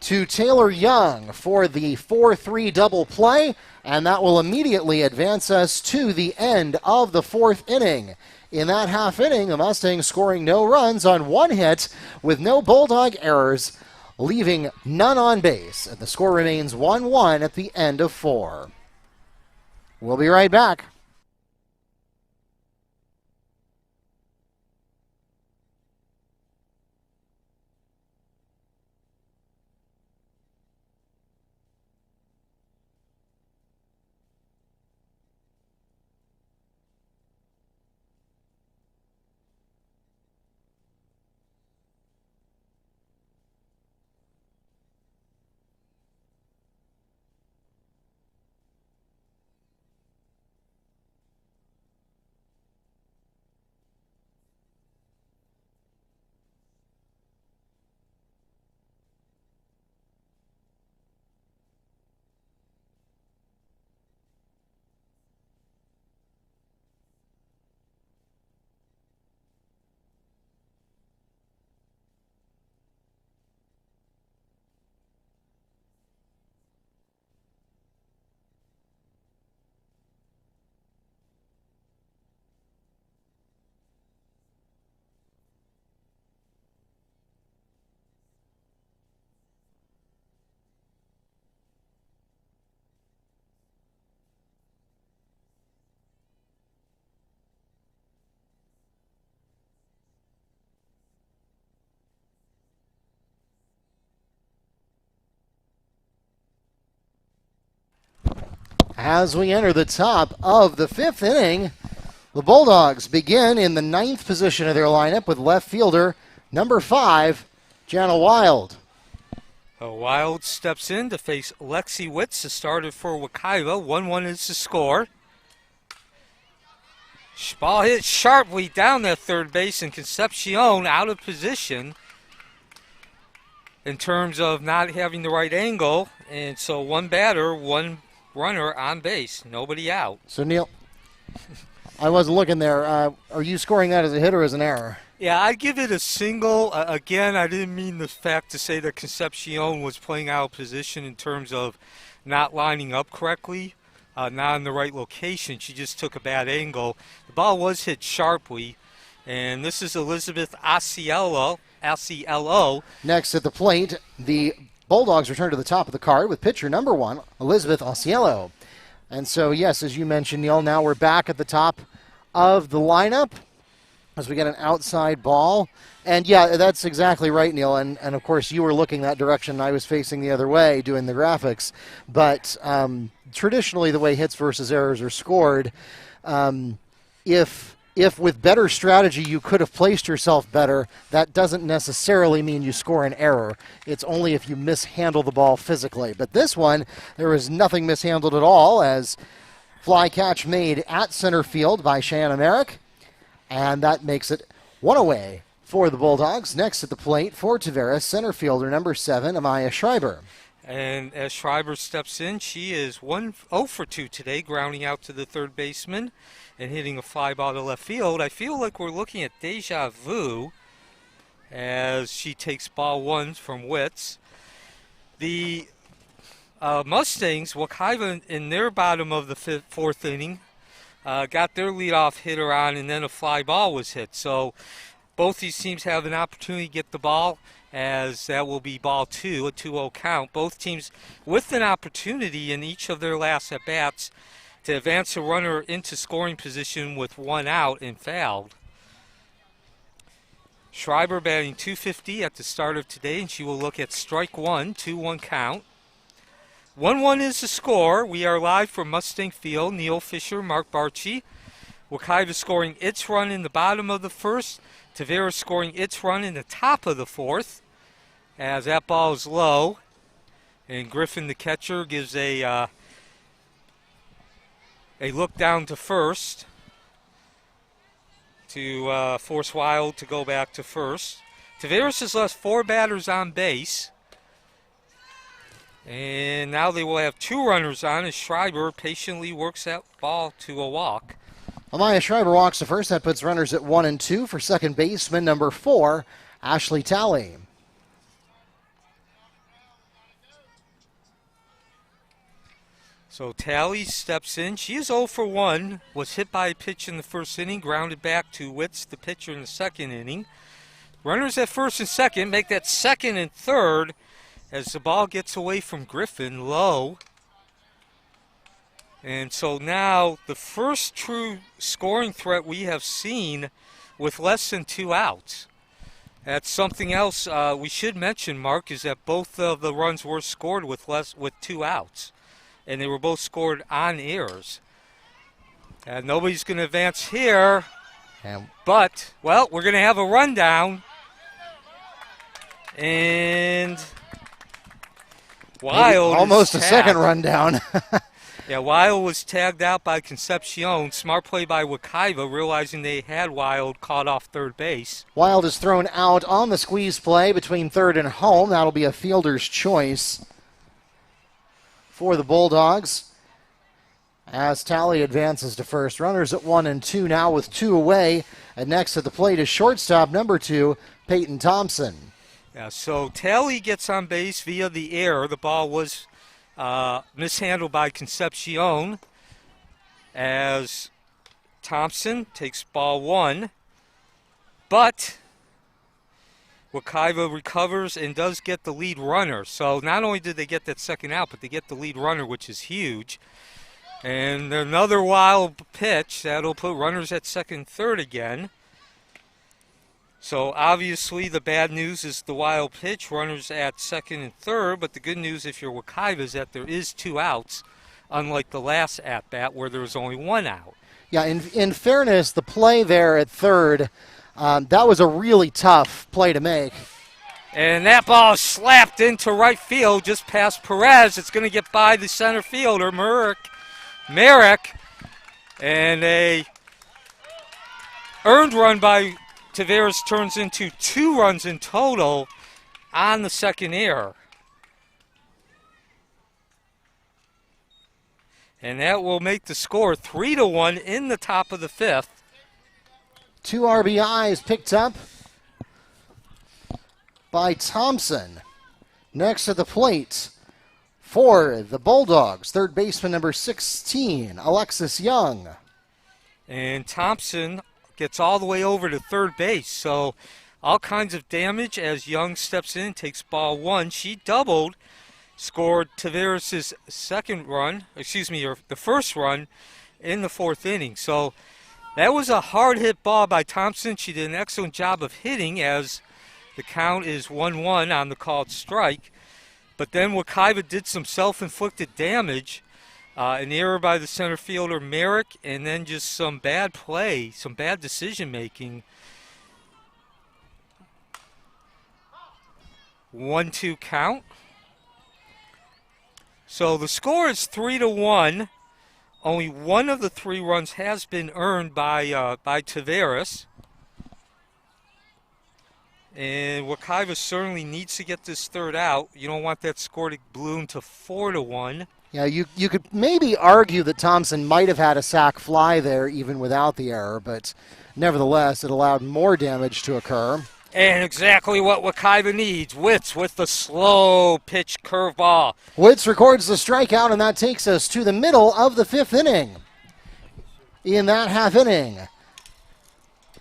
to Taylor Young for the 4-3 double play, and that will immediately advance us to the end of the 4th inning. In that half inning, the Mustangs scoring no runs on 1 hit with no Bulldog errors, leaving none on base, and the score remains 1-1 at the end of 4. We'll be right back. As we enter the top of the 5th inning, the Bulldogs begin in the 9th position of their lineup with left fielder number 5, Jana Wild. Wild steps in to face Lexi Witz, the starter for Wekiva. 1-1 is the score. Ball hit sharply down that third base, and Concepcion out of position in terms of not having the right angle. And so 1 batter, 1 runner on base, nobody out. So, Neil, I wasn't looking there. Are you scoring that as a hit or as an error? Yeah, I'd give it a single. Again, I didn't mean the fact to say that Concepcion was playing out of position in terms of not lining up correctly, not in the right location. She just took a bad angle. The ball was hit sharply, and this is Elizabeth Osceola. Next at the plate, the Bulldogs return to the top of the card with pitcher number 1, Elizabeth Osceola. And so, yes, as you mentioned, Neil, now we're back at the top of the lineup as we get an outside ball. And, yeah, that's exactly right, Neil. And of course, you were looking that direction. I was facing the other way doing the graphics. But traditionally, the way hits versus errors are scored, if if with better strategy you could have placed yourself better, that doesn't necessarily mean you score an error. It's only if you mishandle the ball physically. But this one, there was nothing mishandled at all, as fly catch made at center field by Shannon Merrick. And that makes it one away for the Bulldogs. Next at the plate for Tavares, center fielder number 7, Amaya Schreiber. And as Schreiber steps in, she is 0 for 2 today, grounding out to the third baseman and hitting a fly ball to left field. I feel like we're looking at deja vu as she takes ball 1 from Witz. The Mustangs, Wekiva, in their bottom of the fourth inning, got their leadoff hitter on, and then a fly ball was hit. So both these teams have an opportunity to get the ball, as that will be ball 2, a 2-0 count. Both teams with an opportunity in each of their last at-bats to advance a runner into scoring position with 1 out and fouled. Schreiber batting .250 at the start of today, and she will look at strike 1, 2-1 count. 1-1 is the score. We are live from Mustang Field. Neil Fisher, Mark Barchi. Wekiva scoring its run in the bottom of the first. Tavares scoring its run in the top of the fourth, as that ball is low. And Griffin, the catcher, gives a look down to first to force Wild to go back to first. Tavares has left 4 batters on base. And now they will have 2 runners on as Schreiber patiently works that ball to a walk. Amaya Schreiber walks to first. That puts runners at 1 and 2 for second baseman number 4, Ashley Talley. So Talley steps in. She is 0 for 1. Was hit by a pitch in the first inning, grounded back to Witz, the pitcher, in the second inning. Runners at first and second make that second and third as the ball gets away from Griffin low. And so now the first true scoring threat we have seen with less than 2 outs. That's something else we should mention, Mark, is that both of the runs were scored with 2 outs. And they were both scored on errors. And nobody's going to advance here. But, well, we're going to have a rundown. And Wild almost a second rundown. Yeah, Wild was tagged out by Concepcion. Smart play by Wekiva, realizing they had Wild caught off third base. Wild is thrown out on the squeeze play between third and home. That'll be a fielder's choice for the Bulldogs as Talley advances to first. Runners at 1 and 2 now with 2 away. And next at the plate is shortstop number 2, Peyton Thompson. Yeah, so Talley gets on base via the error. The ball was mishandled by Concepcion as Thompson takes ball 1. But Wekiva recovers and does get the lead runner. So not only did they get that second out, but they get the lead runner, which is huge. And another wild pitch that'll put runners at second and third again. So obviously the bad news is the wild pitch, runners at second and third, but the good news if you're Wekiva is that there is 2 outs, unlike the last at-bat where there was only 1 out. Yeah, in fairness, the play there at third, that was a really tough play to make. And that ball is slapped into right field just past Perez. It's going to get by the center fielder, Merrick, and a earned run by Tavares turns into 2 runs in total on the second error. And that will make the score 3-1 in the top of the 5th. 2 RBIs picked up by Thompson. Next at the plate for the Bulldogs, third baseman number 16, Alexis Young. And Thompson gets all the way over to third base, so all kinds of damage as Young steps in, takes ball 1. She doubled, scored Tavares' the first run in the 4th inning. So that was a hard hit ball by Thompson. She did an excellent job of hitting as the count is 1-1 on the called strike. But then Wekiva did some self-inflicted damage An error by the center fielder, Merrick, and then just some bad play, some bad decision making. 1-2 count. So the score is 3-1. Only one of the 3 runs has been earned by Tavares. And Wekiva certainly needs to get this third out. You don't want that score to bloom to 4-1. Yeah, you could maybe argue that Thompson might have had a sac fly there even without the error, but nevertheless, it allowed more damage to occur. And exactly what Wekiva needs. Witz with the slow pitch curveball. Witz records the strikeout, and that takes us to the middle of the 5th inning. In that half inning,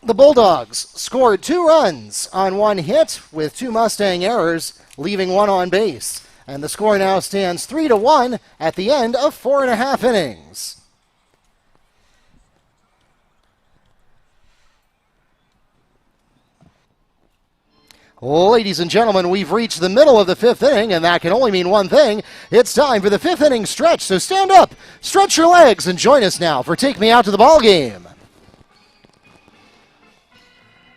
the Bulldogs scored 2 runs on 1 hit with 2 Mustang errors, leaving 1 on base. And the score now stands 3-1 at the end of 4.5 innings. Ladies and gentlemen, we've reached the middle of the 5th inning, and that can only mean one thing. It's time for the 5th inning stretch, so stand up, stretch your legs, and join us now for Take Me Out to the Ball Game.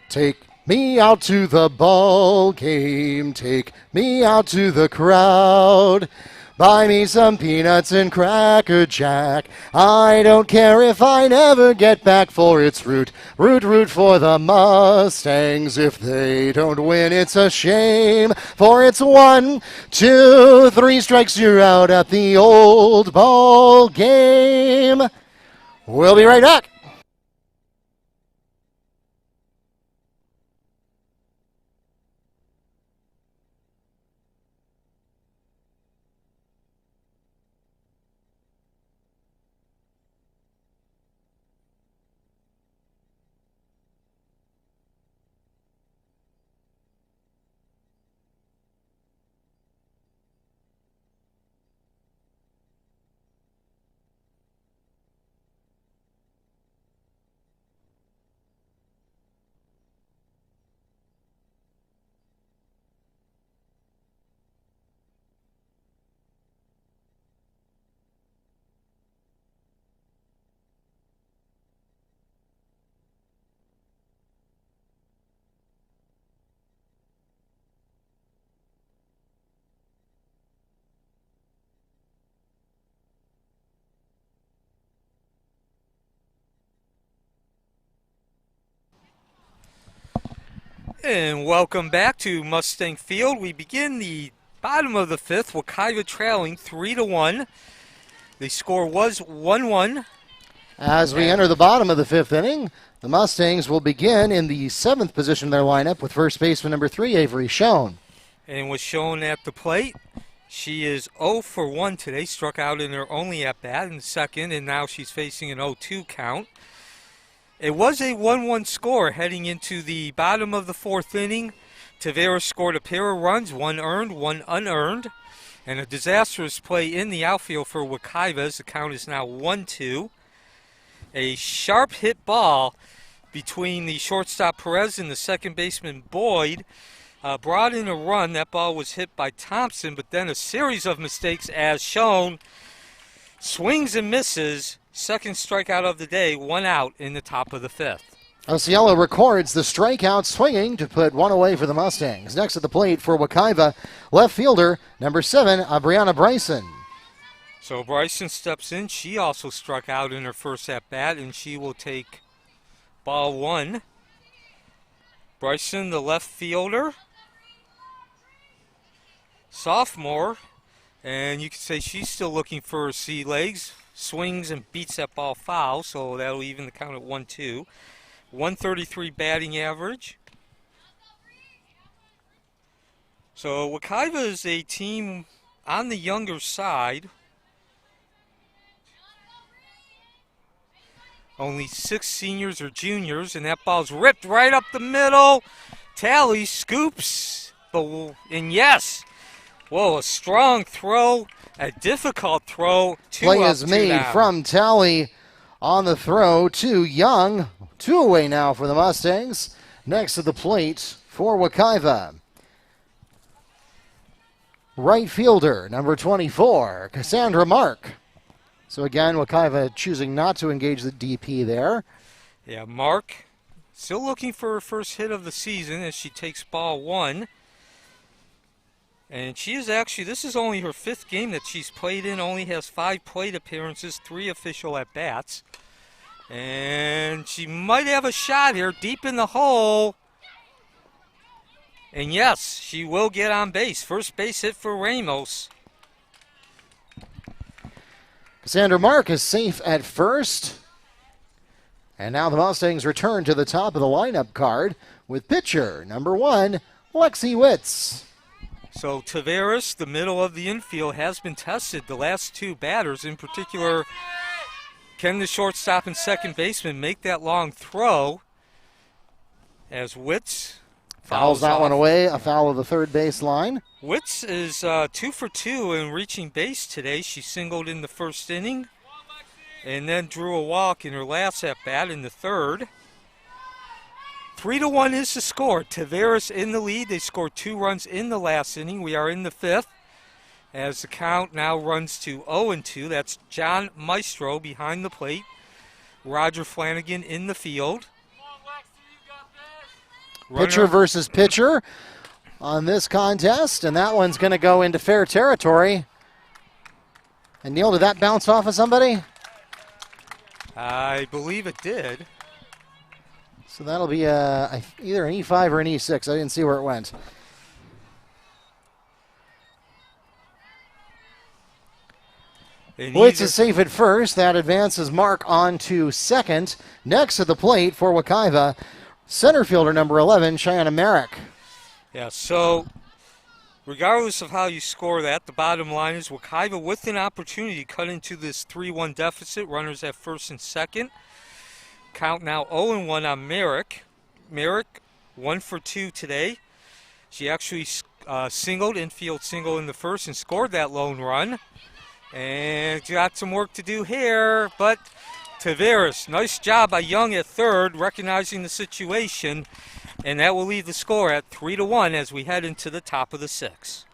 Take me out to the ball game, take me out to the crowd. Buy me some peanuts and Cracker Jack. I don't care if I never get back, for it's root for the Mustangs. If they don't win, it's a shame, for it's 1, 2, 3 strikes, you're out at the old ball game. We'll be right back. And welcome back to Mustang Field. We begin the bottom of the 5th. Wekiva trailing 3-1. The score was 1-1. As we enter the bottom of the 5th inning, the Mustangs will begin in the 7th position of their lineup with first baseman number 3, Avery Schoen. And was shown at the plate. She is 0 for 1 today, struck out in her only at-bat in the 2nd, and now she's facing an 0-2 count. It was a 1-1 score heading into the bottom of the 4th inning. Tavares scored a pair of runs, 1 earned, 1 unearned, and a disastrous play in the outfield for Wekiva as the count is now 1-2. A sharp hit ball between the shortstop Perez and the second baseman Boyd brought in a run. That ball was hit by Thompson, but then a series of mistakes as shown. Swings and misses. Second strikeout of the day, 1 out in the top of the 5th. Osiello records the strikeout swinging to put 1 away for the Mustangs. Next at the plate for Wekiva, left fielder, number 7, Brianna Bryson. So Bryson steps in. She also struck out in her first at-bat, and she will take ball 1. Bryson, the left fielder, sophomore, and you could say she's still looking for her sea legs. Swings and beats that ball foul, so that'll even the count at 1-2. 133 batting average. So Wekiva is a team on the younger side. Only 6 seniors or juniors, and that ball's ripped right up the middle. Tally scoops, and yes, whoa, a strong throw. A difficult throw. Play is made from Tally on the throw to Young. 2 away now for the Mustangs. Next to the plate for Wekiva, right fielder, number 24, Cassandra Mark. So again, Wekiva choosing not to engage the DP there. Yeah, Mark still looking for her first hit of the season as she takes ball 1. And she is actually, this is only her 5th game that she's played in, only has 5 plate appearances, 3 official at-bats. And she might have a shot here deep in the hole. And yes, she will get on base. First base hit for Ramos. Cassandra Mark is safe at first. And now the Mustangs return to the top of the lineup card with pitcher number 1, Lexi Witz. So Tavares, the middle of the infield, has been tested. The last 2 batters, in particular, can the shortstop and second baseman make that long throw? As Witz fouls that off. one away, a foul of the third base line. Witz is 2 for 2 in reaching base today. She singled in the first inning and then drew a walk in her last at-bat in the third. 3-1 is the score. Tavares in the lead. They scored 2 runs in the last inning. We are in the 5th as the count now runs to 0-2. That's John Maestro behind the plate. Roger Flanagan in the field. Pitcher versus pitcher on this contest, and that one's going to go into fair territory. And Neil, did that bounce off of somebody? I believe it did. So that'll be either an E5 or an E6. I didn't see where it went. Witz is safe at first. That advances Mark on to second. Next to the plate for Wekiva, center fielder number 11, Cheyenne Merrick. Yeah, so regardless of how you score that, the bottom line is Wekiva with an opportunity to cut into this 3-1 deficit. Runners at first and second. Count now 0-1 on Merrick. Merrick 1 for 2 today. She actually singled, infield single in the first and scored that lone run. And got some work to do here, but Tavares, nice job by Young at third, recognizing the situation, and that will leave the score at 3-1 as we head into the top of the 6th.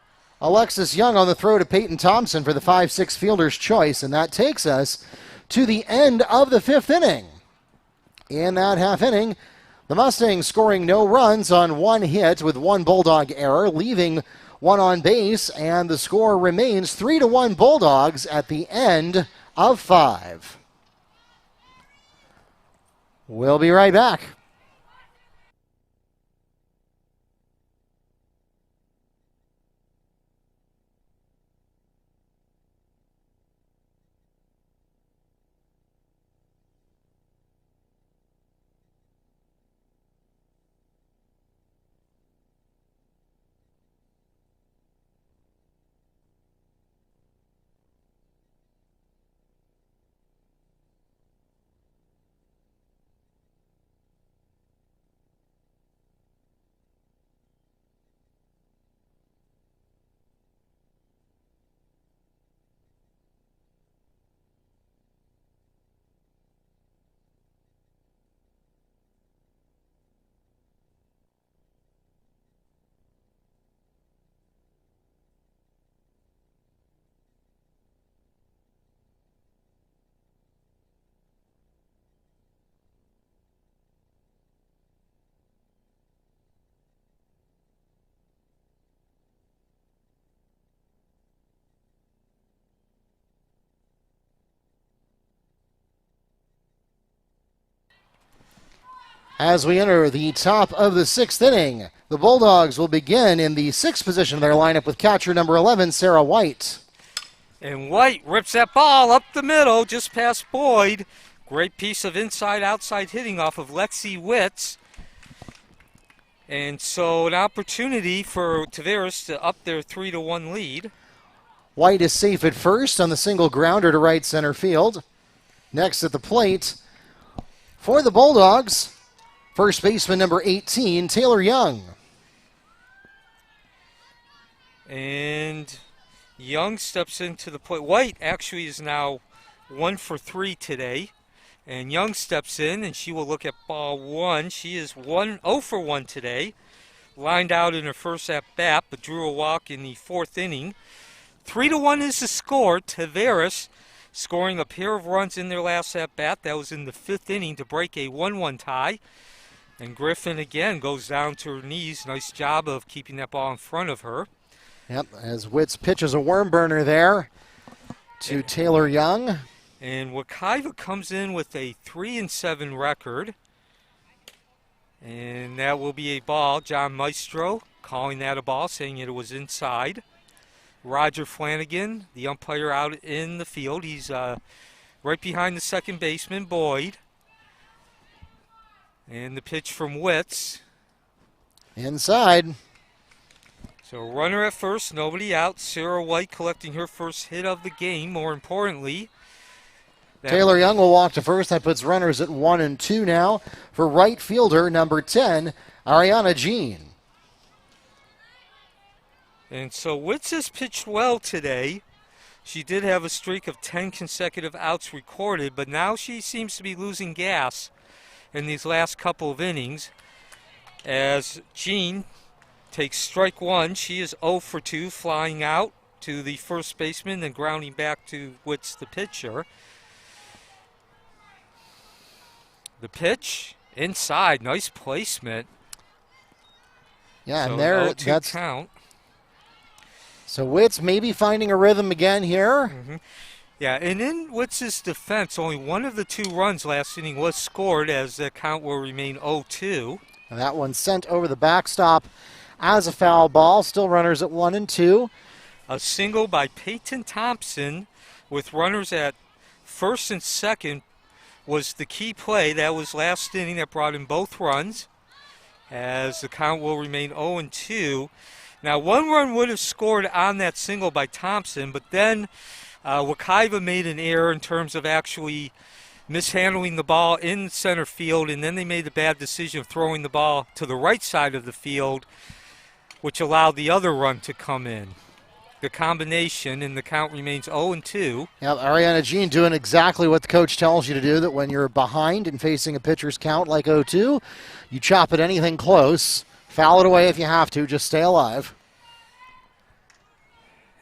Alexis Young on the throw to Peyton Thompson for the 5-6 fielder's choice, and that takes us to the end of the 5th inning. In that half inning, the Mustangs scoring no runs on 1 hit with 1 Bulldog error, leaving 1 on base, and the score remains 3-1 Bulldogs at the end of 5. We'll be right back. As we enter the top of the 6th inning, the Bulldogs will begin in the 6th position of their lineup with catcher number 11, Sarah White. And White rips that ball up the middle, just past Boyd. Great piece of inside-outside hitting off of Lexi Witz. And so an opportunity for Tavares to up their 3-1 lead. White is safe at first on the single grounder to right center field. Next at the plate for the Bulldogs, first baseman number 18, Taylor Young. And Young steps into the plate. White actually is now 1 for 3 today. And Young steps in, and she will look at ball 1. She is 0 for 1 today. Lined out in her first at-bat, but drew a walk in the 4th inning. 3-1 is the score. Tavares scoring a pair of runs in their last at-bat. That was in the 5th inning to break a 1-1 tie. And Griffin again goes down to her knees. Nice job of keeping that ball in front of her. Yep, as Witz pitches a worm burner there to Taylor Young. And Wekiva comes in with a 3-7 record. And that will be a ball. John Maestro calling that a ball, saying it was inside. Roger Flanagan, the umpire, out in the field. He's right behind the second baseman, Boyd. And the pitch from Witz. Inside. So runner at first, nobody out. Sarah White collecting her first hit of the game, more importantly. Taylor Young will walk to first. That puts runners at 1 and 2 now for right fielder number 10, Ariana Jean. And so Witz has pitched well today. She did have a streak of 10 consecutive outs recorded, but now she seems to be losing gas in these last couple of innings. As Jean takes strike one, she is 0 for 2, flying out to the first baseman, then grounding back to Witz, the pitcher. The pitch inside, nice placement. Yeah, so and there that's count. So Witz maybe finding a rhythm again here. Mm-hmm. Yeah, and in Witz's defense, only one of the 2 runs last inning was scored, as the count will remain 0-2. And that one sent over the backstop as a foul ball. Still runners at 1 and 2. A single by Peyton Thompson with runners at first and second was the key play. That was last inning that brought in both runs, as the count will remain 0-2. Now, 1 run would have scored on that single by Thompson, but then Wekiva made an error in terms of actually mishandling the ball in center field, and then they made the bad decision of throwing the ball to the right side of the field, which allowed the other run to come in. The combination, and the count remains 0-2. Yep, Ariana Jean doing exactly what the coach tells you to do, that when you're behind and facing a pitcher's count like 0-2, you chop at anything close, foul it away if you have to, just stay alive.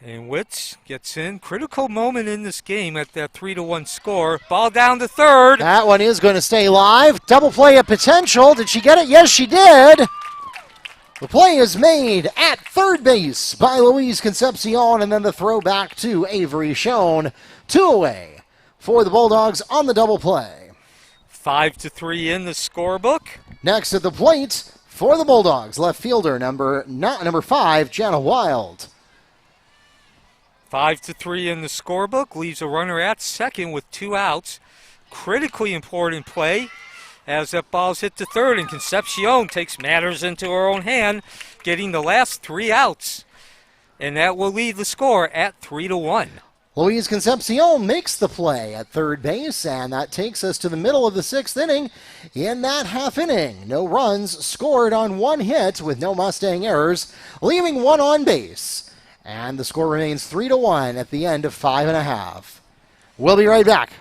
And Witz gets in. Critical moment in this game at that 3-1 score. Ball down to third. That one is going to stay live. Double play at potential. Did she get it? Yes, she did. The play is made at third base by Louise Concepcion, and then the throw back to Avery Schoen. 2 away for the Bulldogs on the double play. 5-3 in the scorebook. Next at the plate for the Bulldogs, left fielder number 5, Jenna Wild. 5-3 in the scorebook, leaves a runner at second with 2 outs. Critically important play as that ball's hit to third, and Concepcion takes matters into her own hand, getting the last 3 outs. And that will leave the score at 3-1. Louise Concepcion makes the play at third base, and that takes us to the middle of the 6th inning. In that half inning, no runs scored on 1 hit with no Mustang errors, leaving 1 on base. And the score remains 3-1 at the end of 5.5. We'll be right back.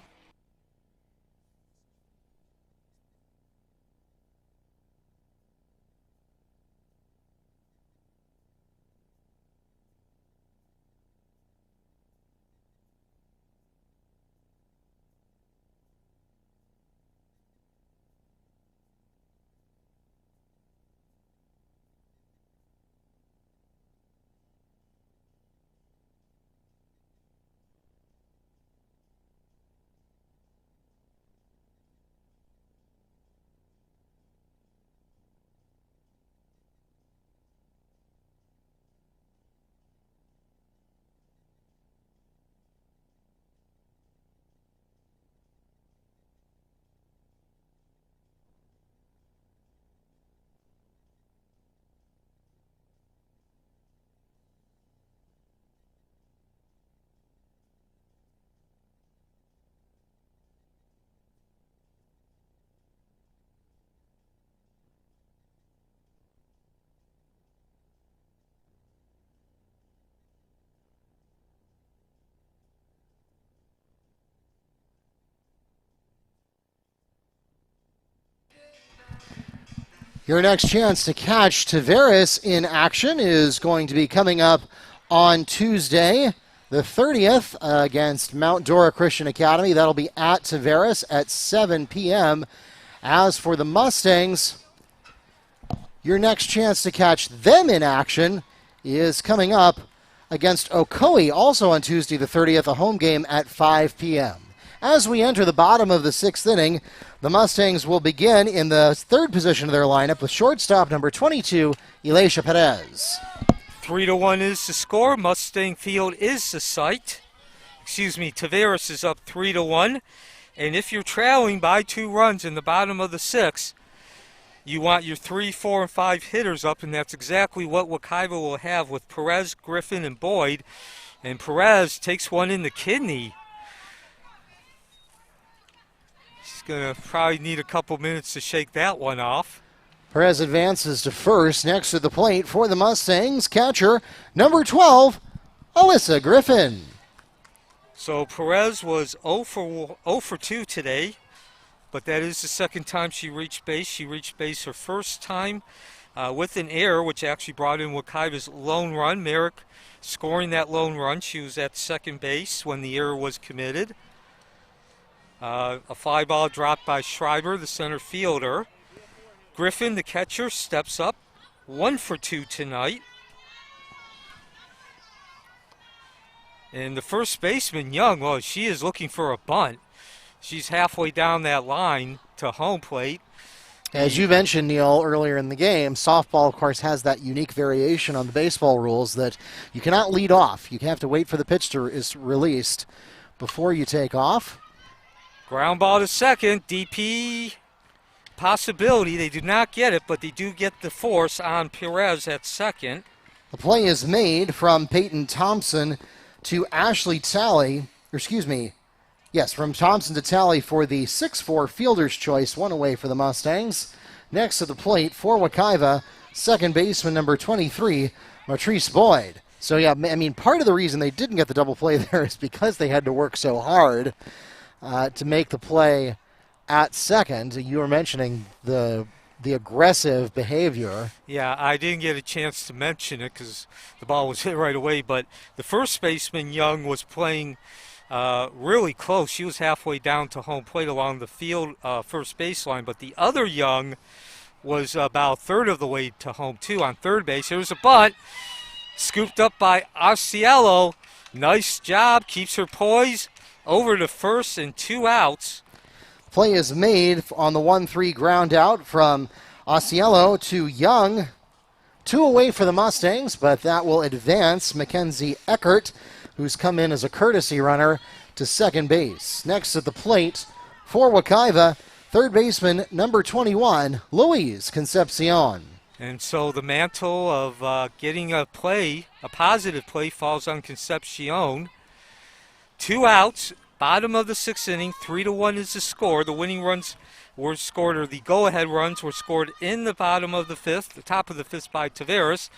Your next chance to catch Tavares in action is going to be coming up on Tuesday, the 30th against Mount Dora Christian Academy. That'll be at Tavares at 7 p.m. As for the Mustangs, your next chance to catch them in action is coming up against Ocoee, also on Tuesday the 30th, a home game at 5 p.m. As we enter the bottom of the 6th inning, the Mustangs will begin in the third position of their lineup with shortstop number 22, Elisha Perez. 3-1 is the score. Mustang Field is the site. Tavares is up 3-1. And if you're trailing by 2 runs in the bottom of the 6th, you want your 3, 4, and 5 hitters up, and that's exactly what Wekiva will have with Perez, Griffin, and Boyd. And Perez takes one in the kidney. He's going to probably need a couple minutes to shake that one off. Perez advances to first. Next to the plate for the Mustangs, catcher number 12, Alyssa Griffin. So Perez was 0 for 2 today, but that is the second time she reached base. She reached base her first time with an error, which actually brought in Wekiva's lone run. Merrick scoring that lone run. She was at second base when the error was committed. A fly ball dropped by Schreiber, the center fielder. Griffin, the catcher, steps up. 1 for 2 tonight. And the first baseman, Young, well, she is looking for a bunt. She's halfway down that line to home plate. As you mentioned, Neil, earlier in the game, softball, of course, has that unique variation on the baseball rules that you cannot lead off. You have to wait for the pitch to is released before you take off. Ground ball to second. DP possibility. They do not get it, but they do get the force on Perez at second. The play is made from Peyton Thompson to Ashley Talley, from Thompson to Talley for the 6-4 fielder's choice, one away for the Mustangs. Next to the plate for Wekiva, second baseman number 23, Matrice Boyd. So, yeah, I mean, part of the reason they didn't get the double play there is because they had to work so hard to make the play at second. You were mentioning the aggressive behavior. Yeah, I didn't get a chance to mention it because the ball was hit right away, but the first baseman, Young, was playing really close. She was halfway down to home plate along the field first baseline, but the other Young was about a third of the way to home, too, on third base. There was a bunt, scooped up by Osceola. Nice job, keeps her poise, over to first and 2 outs. Play is made on the 1-3 ground out from Osceola to Young. 2 away for the Mustangs, but that will advance Mackenzie Eckert, who's come in as a courtesy runner, to second base. Next at the plate for Wekiva, third baseman number 21, Luis Concepcion. And so the mantle of getting a positive play, falls on Concepcion. 2 outs. Bottom of the 6th inning, 3-1 is the score. The winning runs were scored, or the go-ahead runs were scored in the bottom of the 5th, the top of the 5th by Tavares,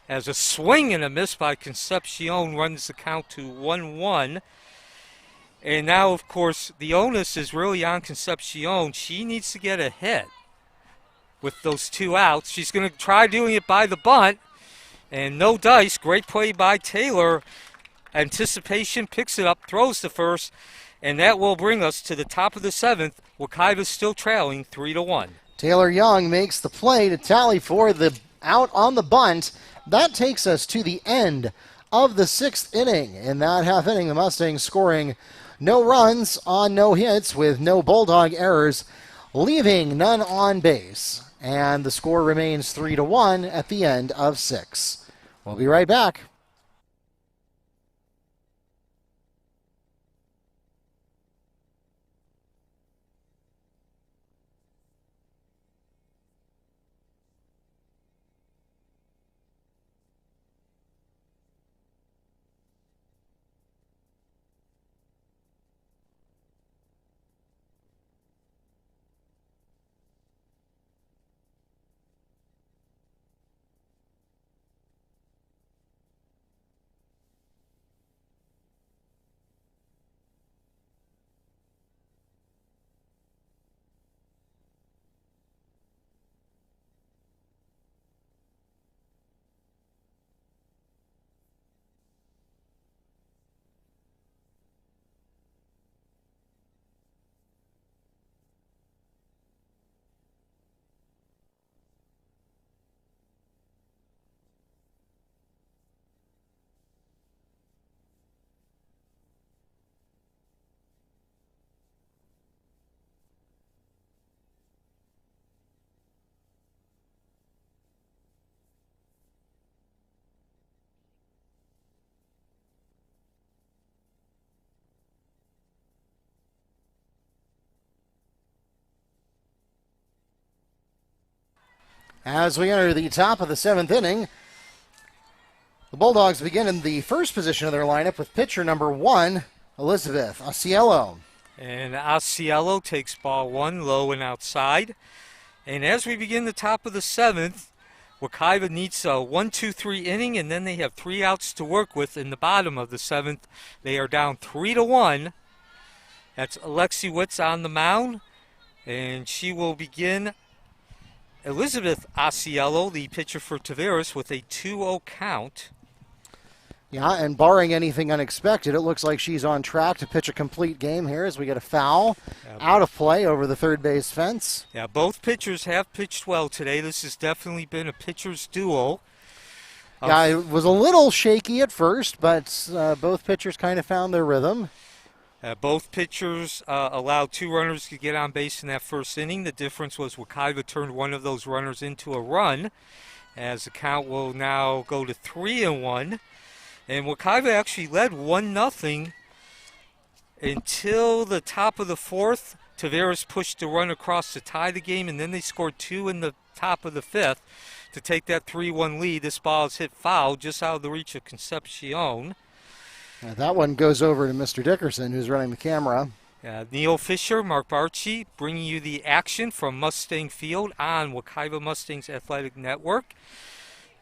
as a swing and a miss by Concepcion runs the count to 1-1. And now, of course, the onus is really on Concepcion. She needs to get a hit with those 2 outs. She's going to try doing it by the bunt, and no dice. Great play by Taylor. Anticipation, picks it up, throws to first, and that will bring us to the top of the 7th. Wekiva still trailing 3-1. Taylor Young makes the play to tally for the out on the bunt. That takes us to the end of the 6th inning. In that half inning, the Mustangs scoring no runs on no hits with no Bulldog errors, leaving none on base. And the score remains 3-1 at the end of 6. We'll be right back. As we enter the top of the 7th inning, the Bulldogs begin in the first position of their lineup with pitcher number 1, Elizabeth Asiello. And Asiello takes ball 1 low and outside. And as we begin the top of the 7th, Wekiva needs a 1-2-3 inning, and then they have 3 outs to work with in the bottom of the 7th. They are down 3-1. That's Alexi Witz on the mound, and she will begin. Elizabeth Asiello, the pitcher for Tavares, with a 2-0 count. Yeah, and barring anything unexpected, it looks like she's on track to pitch a complete game here as we get a foul out of play over the third base fence. Yeah, both pitchers have pitched well today. This has definitely been a pitcher's duel. Yeah, it was a little shaky at first, but both pitchers kind of found their rhythm. Both pitchers allowed 2 runners to get on base in that first inning. The difference was Wekiva turned one of those runners into a run, as the count will now go to 3-1. And Wekiva actually led 1-0 until the top of the 4th. Tavares pushed the run across to tie the game, and then they scored 2 in the top of the 5th to take that 3-1 lead. This ball is hit foul just out of the reach of Concepcion. That one goes over to Mr. Dickerson, who's running the camera. Neil Fisher, Mark Barchi, bringing you the action from Mustang Field on Wekiva Mustangs Athletic Network.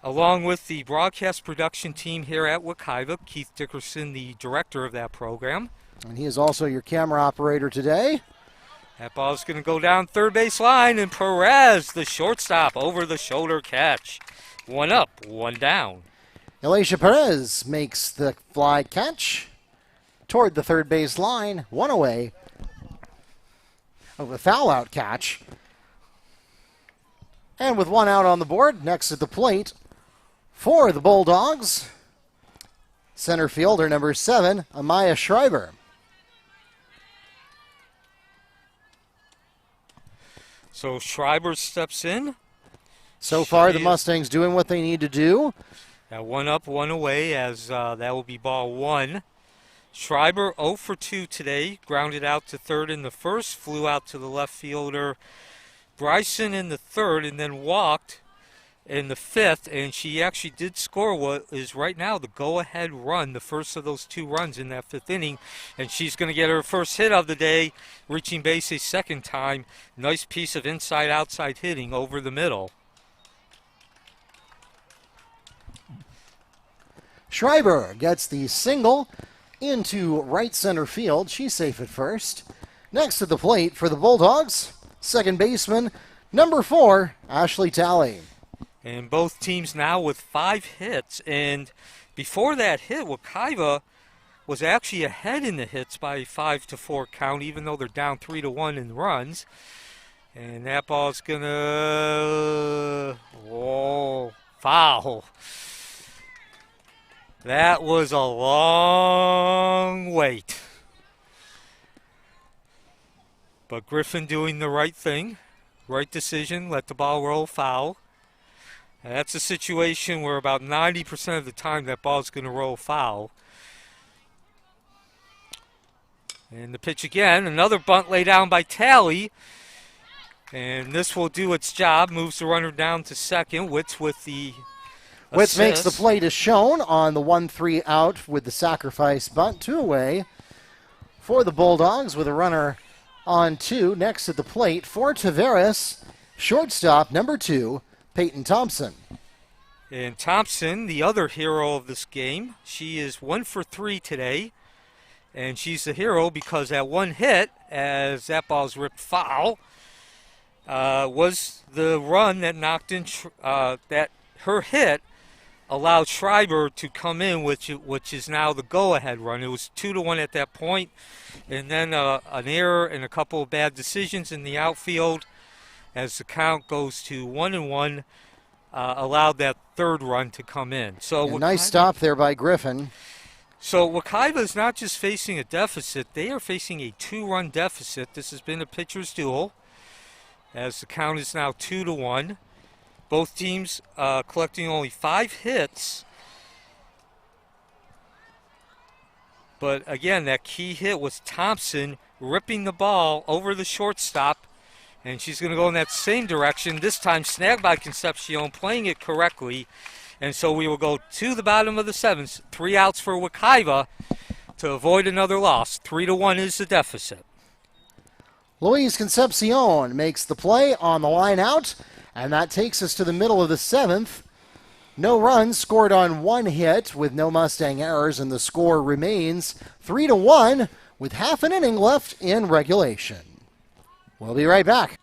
Along with the broadcast production team here at Wekiva, Keith Dickerson, the director of that program. And he is also your camera operator today. That ball is going to go down third base line, and Perez, the shortstop, over the shoulder catch. 1 up, 1 down. Elisha Perez makes the fly catch toward the third base line, 1 away. A foul out catch. And with 1 out on the board, next at the plate for the Bulldogs, center fielder number 7, Amaya Schreiber. So Schreiber steps in. So far, the Mustangs doing what they need to do. 1 up, 1 away, as that will be ball 1. Schreiber 0 for 2 today, grounded out to third in the first, flew out to the left fielder Bryson in the third, and then walked in the 5th, and she actually did score what is right now the go-ahead run, the first of those 2 runs in that 5th inning, and she's going to get her first hit of the day, reaching base a second time. Nice piece of inside-outside hitting over the middle. Schreiber gets the single into right center field. She's safe at first. Next to the plate for the Bulldogs, second baseman, number 4, Ashley Talley. And both teams now with 5 hits. And before that hit, Wekiva was actually ahead in the hits by a 5-4 count, even though they're down 3-1 in runs. And that ball's going to, foul. That was a long wait. But Griffin doing the right thing, right decision, let the ball roll foul. And that's a situation where about 90% of the time that ball's going to roll foul. And the pitch again, another bunt laid down by Talley. And this will do its job, moves the runner down to second. Witz with the Witz makes the plate as shown on the 1-3 out with the sacrifice bunt. 2 away for the Bulldogs with a runner on 2. Next at the plate for Tavares, shortstop number 2, Peyton Thompson. And Thompson, the other hero of this game, she is 1 for 3 today. And she's the hero because that one hit, as that ball's ripped foul, was the run that knocked in, that her hit allowed Schreiber to come in, which is now the go-ahead run. It was 2-1 at that point, and then an error and a couple of bad decisions in the outfield as the count goes to 1-1, allowed that third run to come in. So nice stop there by Griffin. So Wekiva is not just facing a deficit, they are facing a 2-run deficit. This has been a pitcher's duel, as the count is now 2-1. Both teams collecting only 5 hits. But again, that key hit was Thompson ripping the ball over the shortstop, And she's going to go in that same direction. This time snagged by Concepcion, playing it correctly. And so we will go to the bottom of the 7th. 3 outs for Wekiva to avoid another loss. 3-1 is the deficit. Luis Concepcion makes the play on the line out, and that takes us to the middle of the 7th. No runs scored on 1 hit with no Mustang errors, and the score remains 3-1 with half an inning left in regulation. We'll be right back.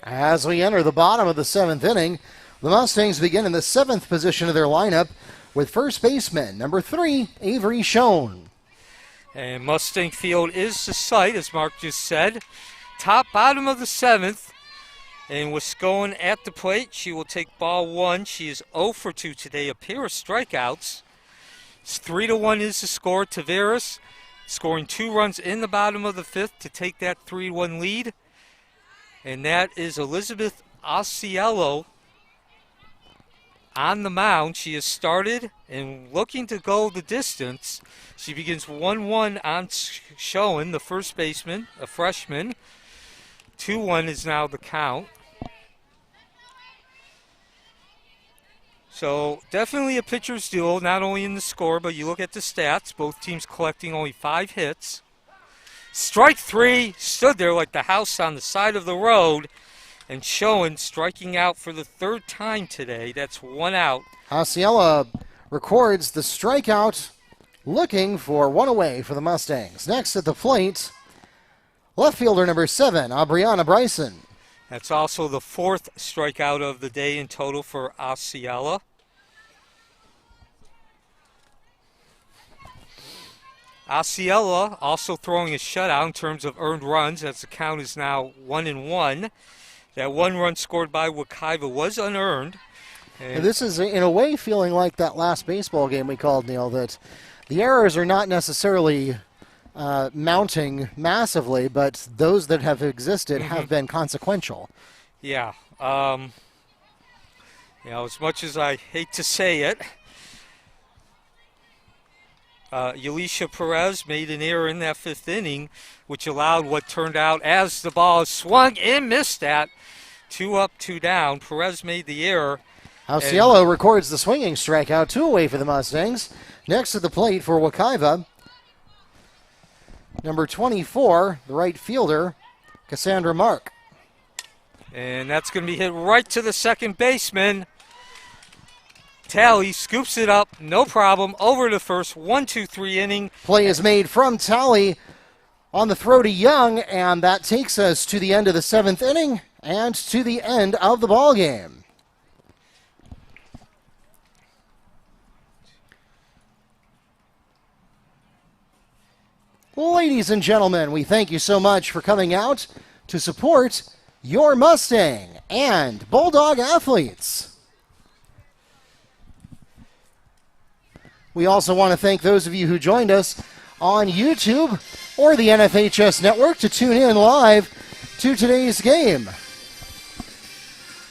As we enter the bottom of the 7th inning, the Mustangs begin in the 7th position of their lineup with first baseman number 3, Avery Schoen. And Mustang Field is the site, as Mark just said. Bottom of the 7th. And with Schoen at the plate, she will take ball 1. She is 0 for 2 today, a pair of strikeouts. It's 3-1 is the score. Tavares scoring 2 runs in the bottom of the 5th to take that 3-1 lead. And that is Elizabeth Osceola on the mound. She has started and looking to go the distance. She begins 1-1 on Schoen, the first baseman, a freshman. 2-1 is now the count. So definitely a pitcher's duel, not only in the score, but you look at the stats. Both teams collecting only 5 hits. Strike 3, stood there like the house on the side of the road, and Schoen striking out for the 3rd time today. That's 1 out. Osceola records the strikeout, looking for 1 away for the Mustangs. Next at the plate, left fielder number 7, Aubriana Bryson. That's also the 4th strikeout of the day in total for Osceola. Osceola also throwing a shutout in terms of earned runs, as the count is now 1-1. That 1 run scored by Wekiva was unearned. And this is, in a way, feeling like that last baseball game we called, Neil, that the errors are not necessarily mounting massively, but those that have existed have been consequential. Yeah. As much as I hate to say it, Yalisha Perez made an error in that 5th inning, which allowed what turned out, as the ball swung and missed that, 2 up, 2 down. Perez made the error. Osceola records the swinging strikeout, 2 away for the Mustangs. Next to the plate for Wekiva, number 24, the right fielder, Cassandra Mark. And that's going to be hit right to the second baseman. Talley scoops it up, no problem, over to first, 1-2-3 inning. Play is made from Talley on the throw to Young, and that takes us to the end of the 7th inning and to the end of the ball game. Ladies and gentlemen, we thank you so much for coming out to support your Mustang and Bulldog athletes. We also want to thank those of you who joined us on YouTube or the NFHS network to tune in live to today's game.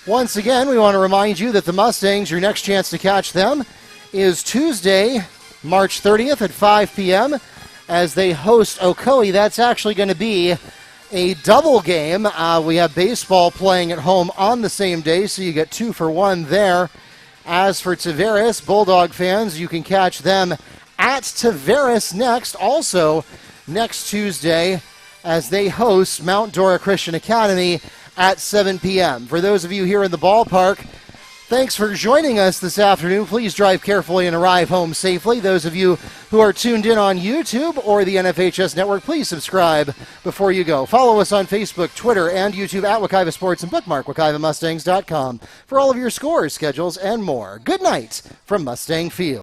Once again, we want to remind you that the Mustangs, your next chance to catch them is Tuesday, March 30th at 5 p.m. as they host Ocoee. That's actually going to be a double game. We have baseball playing at home on the same day, so you get 2 for 1 there. As for Tavares, Bulldog fans, you can catch them at Tavares next, also next Tuesday, as they host Mount Dora Christian Academy at 7 p.m. For those of you here in the ballpark, thanks for joining us this afternoon. Please drive carefully and arrive home safely. Those of you who are tuned in on YouTube or the NFHS Network, please subscribe before you go. Follow us on Facebook, Twitter, and YouTube at Wekiva Sports, and bookmark WekivaMustangs.com for all of your scores, schedules, and more. Good night from Mustang Field.